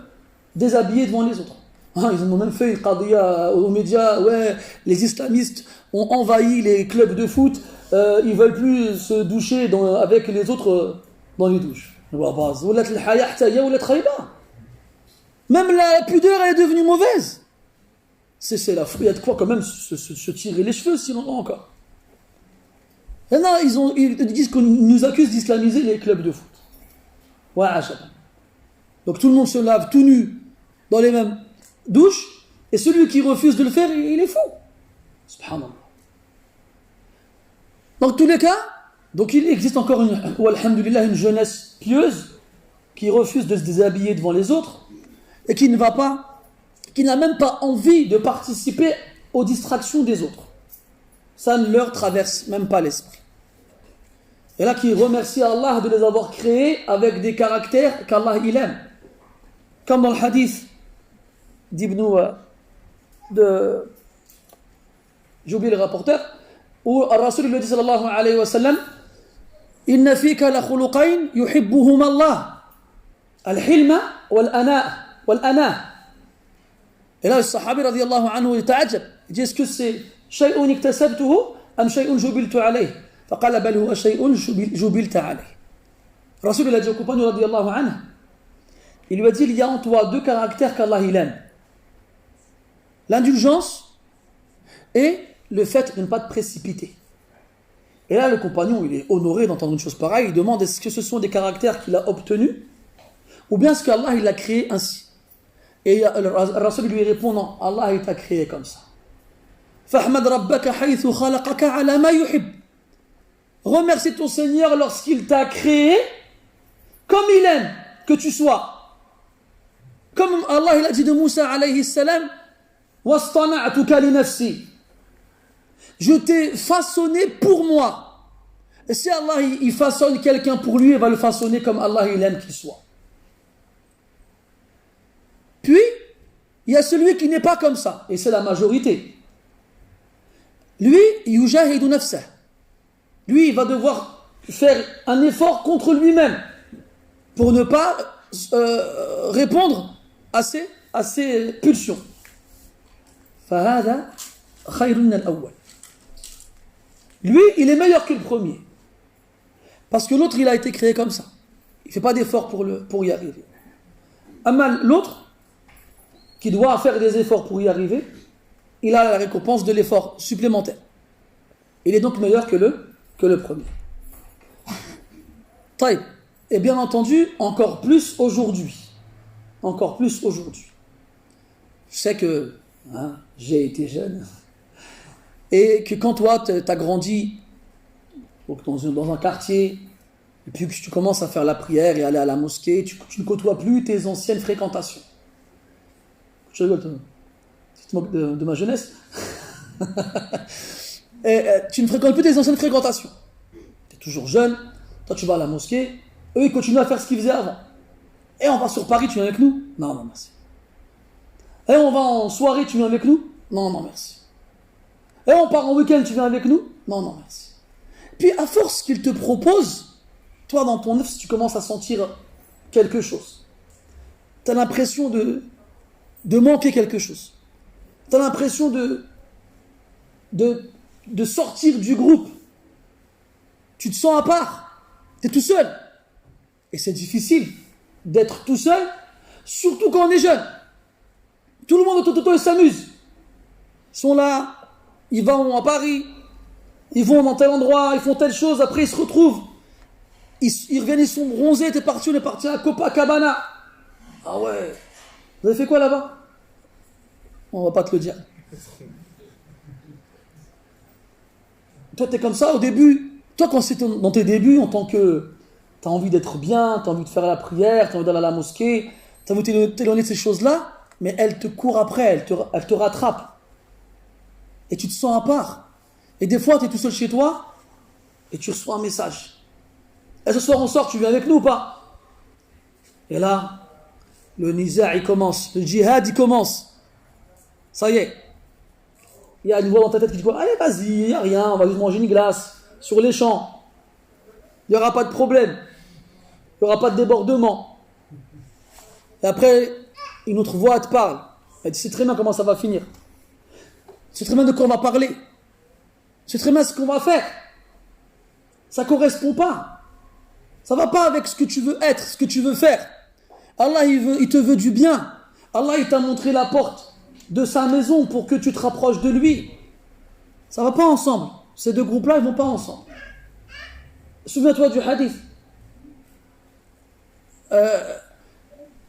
Speaker 1: déshabiller devant les autres. Ils ont même fait aux médias, ouais, les islamistes ont envahi les clubs de foot, ils veulent plus se doucher avec les autres dans les douches. Même la pudeur elle est devenue mauvaise. C'est la il y a de quoi quand même se tirer les cheveux sinon encore. Et non, ils disent qu'on nous accuse d'islamiser les clubs de foot. Ouais, donc tout le monde se lave tout nu dans les mêmes douches, et celui qui refuse de le faire, il est fou. Subhanallah. Dans tous les cas, donc il existe encore une jeunesse pieuse qui refuse de se déshabiller devant les autres et qui n'a même pas envie de participer aux distractions des autres. Ça ne leur traverse même pas l'esprit. Et là, qui remercie Allah de les avoir créés avec des caractères qu'Allah il aime. Comme dans le hadith j'ai oublié le rapporteur, où Rasul lui dit sallallahu alayhi wa sallam, Inna fika la khuluqayn yuhibbuhum Allah, al-hilma wal-ana. Et là, le sahabi radiyallahu anhu, il ta'ajab. Il dit, est-ce que c'est shay'un iktasabtuhu am shay'un jubiltu alayh? Faqala bal huwa shay'un jubilta alayh. Rasul il a dit au compagnon radiyallahu anhu, il lui a dit, il y a en toi deux caractères qu'Allah il aime. L'indulgence et le fait de ne pas te précipiter. Et là, le compagnon, il est honoré d'entendre une chose pareille. Il demande, est-ce que ce sont des caractères qu'il a obtenus ou bien est-ce qu'Allah il l'a créé ainsi? Et le Rasul lui répond, non, Allah il t'a créé comme ça. فَحْمَدْ رَبَّكَ حَيْثُ خَلَقَكَ عَلَى مَا يُحِبُّ. Remercie ton Seigneur lorsqu'il t'a créé comme il aime que tu sois. Comme Allah il a dit de Moussa alayhi salam, وَاصْطَنَعْتُكَ لِنَفْسِي. Je t'ai façonné pour moi. Et si Allah il façonne quelqu'un pour lui, il va le façonner comme Allah il aime qu'il soit. Puis, il y a celui qui n'est pas comme ça, et c'est la majorité. Lui, yujahidu nafsah. Lui, il va devoir faire un effort contre lui-même pour ne pas répondre à ses pulsions. فهذا خير من الأول. Lui, il est meilleur que le premier. Parce que l'autre, il a été créé comme ça. Il ne fait pas d'effort pour y arriver. L'autre, qui doit faire des efforts pour y arriver, il a la récompense de l'effort supplémentaire. Il est donc meilleur que le premier. Taïb. Et bien entendu, encore plus aujourd'hui. Encore plus aujourd'hui. Je sais que j'ai été jeune. Et que quand toi, tu as grandi dans un quartier, et puis que tu commences à faire la prière et aller à la mosquée, tu ne côtoies plus tes anciennes fréquentations. Je rigole, tu te moques de ma jeunesse. Et tu ne fréquentes plus tes anciennes fréquentations. Tu es toujours jeune, toi tu vas à la mosquée, Eux, ils continuent à faire ce qu'ils faisaient avant. Et on va sur Paris, tu viens avec nous? Non, non, merci. Et on va en soirée, tu viens avec nous? Non, non, merci. Et on part en week-end, tu viens avec nous? Non, non, merci. Puis à force qu'ils te proposent, toi dans ton œuf, tu commences à sentir quelque chose. Tu as l'impression de manquer quelque chose. Tu as l'impression de sortir du groupe. Tu te sens à part. Tu es tout seul. Et c'est difficile d'être tout seul, surtout quand on est jeune. Tout le monde autour de toi, ils s'amusent. Ils sont là, ils vont à Paris, ils vont dans tel endroit, ils font telle chose, après ils se retrouvent. Ils reviennent, ils sont bronzés, on est parti à Copacabana. Ah ouais, vous avez fait quoi là-bas? On va pas te le dire. Toi, t'es comme ça au début. Toi, quand c'est dans tes débuts, en tant que t'as envie d'être bien, t'as envie de faire la prière, t'as envie d'aller à la mosquée, t'as envie de t'éloigner de ces choses-là, mais elle te court après, elle te rattrape. Et tu te sens à part. Et des fois, tu es tout seul chez toi, et tu reçois un message. Et ce soir, on sort, tu viens avec nous ou pas? Et là, le niza' il commence, le djihad il commence. Ça y est. Il y a une voix dans ta tête qui dit quoi? Allez, vas-y, il n'y a rien, on va juste manger une glace sur les champs. Il n'y aura pas de problème. Il n'y aura pas de débordement. Et après, une autre voix te parle. Elle dit, c'est très bien comment ça va finir. C'est très bien de quoi on va parler. C'est très bien ce qu'on va faire. Ça ne correspond pas. Ça ne va pas avec ce que tu veux être, ce que tu veux faire. Allah, il te veut du bien. Allah, il t'a montré la porte de sa maison pour que tu te rapproches de lui. Ça ne va pas ensemble. Ces deux groupes-là, ils ne vont pas ensemble. Souviens-toi du hadith.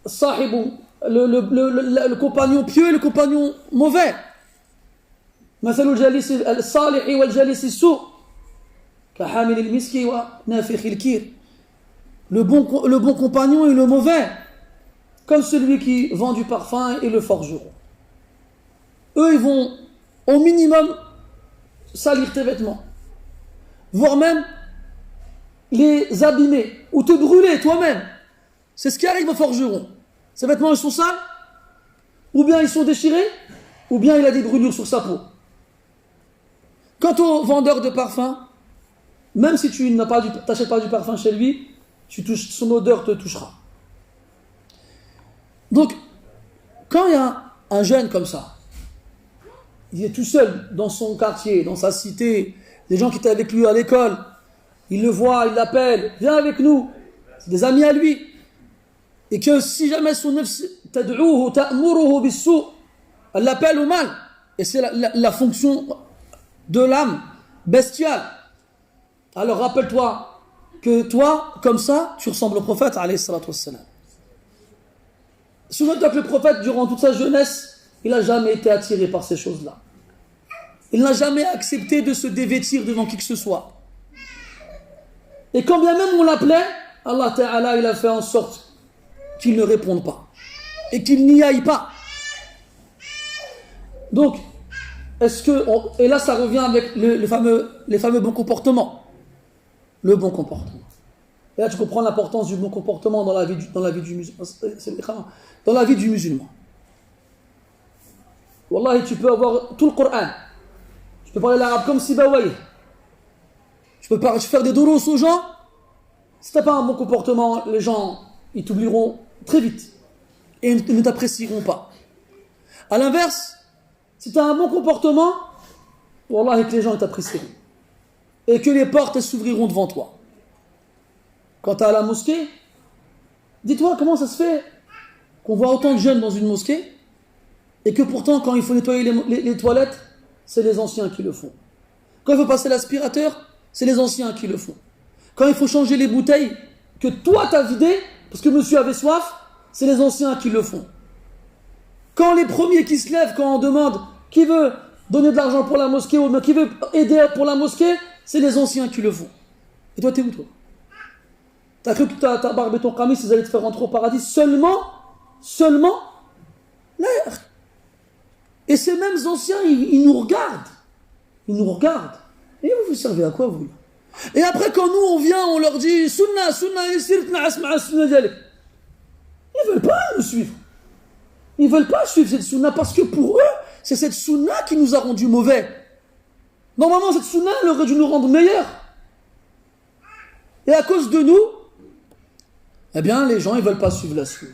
Speaker 1: Sahibou, le compagnon pieux et le compagnon mauvais. مثل الجالس الصالح والجالس السوء كحامل المسك ونافخ الكير. Le bon compagnon et le mauvais, comme celui qui vend du parfum et le forgeron. Eux, ils vont au minimum salir tes vêtements, voire même les abîmer ou te brûler toi-même. C'est ce qui arrive au forgeron. Ses vêtements, ils sont sales, ou bien ils sont déchirés, ou bien il a des brûlures sur sa peau. Quant au vendeur de parfum, même si tu n'achètes pas du parfum chez lui, son odeur te touchera. Donc, quand il y a un jeune comme ça, il est tout seul dans son quartier, dans sa cité, des gens qui étaient avec lui à l'école, il le voit, il l'appelle, viens avec nous, c'est des amis à lui, et que si jamais son nefs tad'ouhu ta'muruhu bis-sou', elle l'appelle au mal, et c'est la fonction de l'âme bestiale. Alors rappelle-toi que toi, comme ça, tu ressembles au prophète alayhi salatu wassalam. Souviens-toi que le prophète, durant toute sa jeunesse, il n'a jamais été attiré par ces choses-là. Il n'a jamais accepté de se dévêtir devant qui que ce soit. Et quand bien même on l'appelait, Allah Ta'ala, il a fait en sorte qu'il ne réponde pas. Et qu'il n'y aille pas. Donc, et là ça revient avec les fameux bons comportements. Le bon comportement. Et là tu comprends l'importance du bon comportement dans la vie du musulman. Dans la vie du musulman. Wallahi, tu peux avoir tout le Coran. Tu peux parler l'arabe comme Sibawayh. Tu peux faire des doros aux gens. Si tu n'as pas un bon comportement, les gens ils t'oublieront très vite. Et ils ne t'apprécieront pas. A l'inverse, si tu as un bon comportement, Wallah, que les gens t'apprécieront. Et que les portes s'ouvriront devant toi. Quand tu es à la mosquée, dis-toi comment ça se fait qu'on voit autant de jeunes dans une mosquée et que pourtant quand il faut nettoyer les toilettes, c'est les anciens qui le font. Quand il faut passer l'aspirateur, c'est les anciens qui le font. Quand il faut changer les bouteilles que toi t'as vidées parce que monsieur avait soif, c'est les anciens qui le font. Quand les premiers qui se lèvent, quand on demande qui veut donner de l'argent pour la mosquée ou qui veut aider pour la mosquée, c'est les anciens qui le font. Et toi, t'es où, toi? T'as cru que ta barbe et ton camis, ils allaient te faire rentrer au paradis seulement l'air. Et ces mêmes anciens, ils nous regardent. Ils nous regardent. Et vous servez à quoi, vous? Et après, quand nous, on vient, on leur dit Sunna, Sunna, ils ne veulent pas nous suivre. Ils ne veulent pas suivre cette Sunna parce que pour eux, c'est cette Sunna qui nous a rendus mauvais. Normalement, cette Sunna, elle aurait dû nous rendre meilleurs. Et à cause de nous, eh bien, les gens, ils ne veulent pas suivre la Sunna.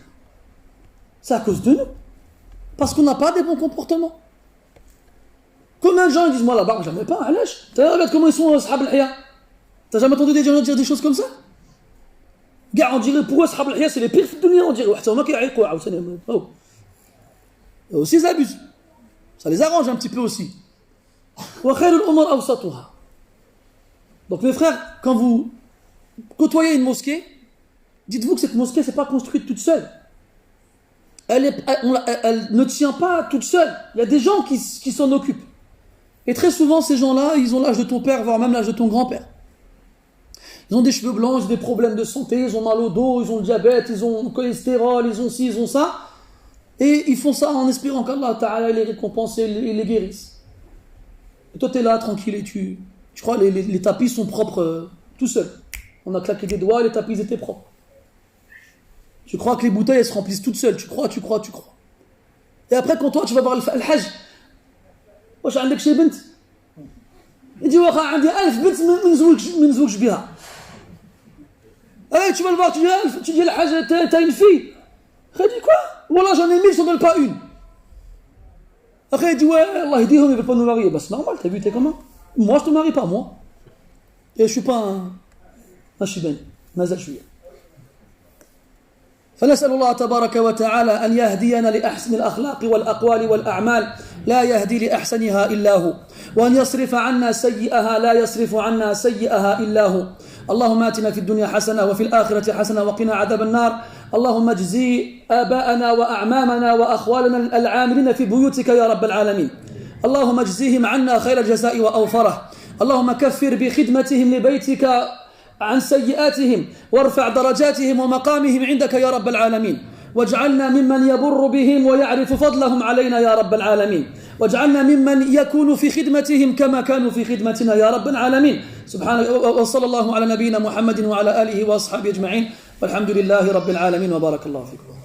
Speaker 1: C'est à cause de nous. Parce qu'on n'a pas des bons comportements. Combien de gens ils disent moi la barbe, j'en ai pas, allège. Regarde comment ils sont ashab al-hiya. T'as jamais entendu des gens dire des choses comme ça? Gars, on dirait pour eux ashab al-hiya c'est les pires de dunya, on dirait. Aussi ils abusent. Ça les arrange un petit peu aussi. Donc mes frères, quand vous côtoyez une mosquée, dites-vous que cette mosquée c'est pas construite toute seule. Elle ne tient pas toute seule. Il y a des gens qui s'en occupent. Et très souvent, ces gens-là, ils ont l'âge de ton père, voire même l'âge de ton grand-père. Ils ont des cheveux blancs, ils ont des problèmes de santé, ils ont mal au dos, ils ont le diabète, ils ont le cholestérol, ils ont ci, ils ont ça. Et ils font ça en espérant qu'Allah Ta'ala les récompense et les guérisse. Et toi, tu es là, tranquille, et tu crois que les tapis sont propres tout seuls. On a claqué des doigts, les tapis étaient propres. Tu crois que les bouteilles, elles se remplissent toutes seules. Tu crois. Et après, quand toi, tu vas voir le Hajj, واش عندك شي بنت يجي واخا عندي 1000 بنت من زوج بها. Allez, tu vas le voir, tu dis le Hajj, t'as une fille. Il dit quoi? Voilà, j'en ai 1000, je t'en donne pas une. Après, il dit ouais, Allah dit, il veut pas nous marier. Bah, c'est normal, t'as vu, t'es comment? Moi, je te marie pas, moi. Et je suis pas un chiben, mazal chouïa. فنسأل الله تبارك وتعالى أن يهدينا لأحسن الأخلاق والأقوال والأعمال لا يهدي لأحسنها إلا هو وأن يصرف عنا سيئها لا يصرف عنا سيئها إلا هو اللهم آتنا في الدنيا حسنة وفي الآخرة حسنة وقنا عذاب النار اللهم اجزي آباءنا وأعمامنا وأخوالنا العاملين في بيوتك يا رب العالمين اللهم اجزيهم عنا خير الجزاء وأوفره اللهم كفر بخدمتهم لبيتك عن سيئاتهم وارفع درجاتهم ومقامهم عندك يا رب العالمين واجعلنا ممن يبر بهم ويعرف فضلهم علينا يا رب العالمين واجعلنا ممن يكون في خدمتهم كما كانوا في خدمتنا يا رب العالمين سبحانك وصلى الله على نبينا محمد وعلى آله وأصحابه أجمعين والحمد لله رب العالمين وبارك الله فيكم.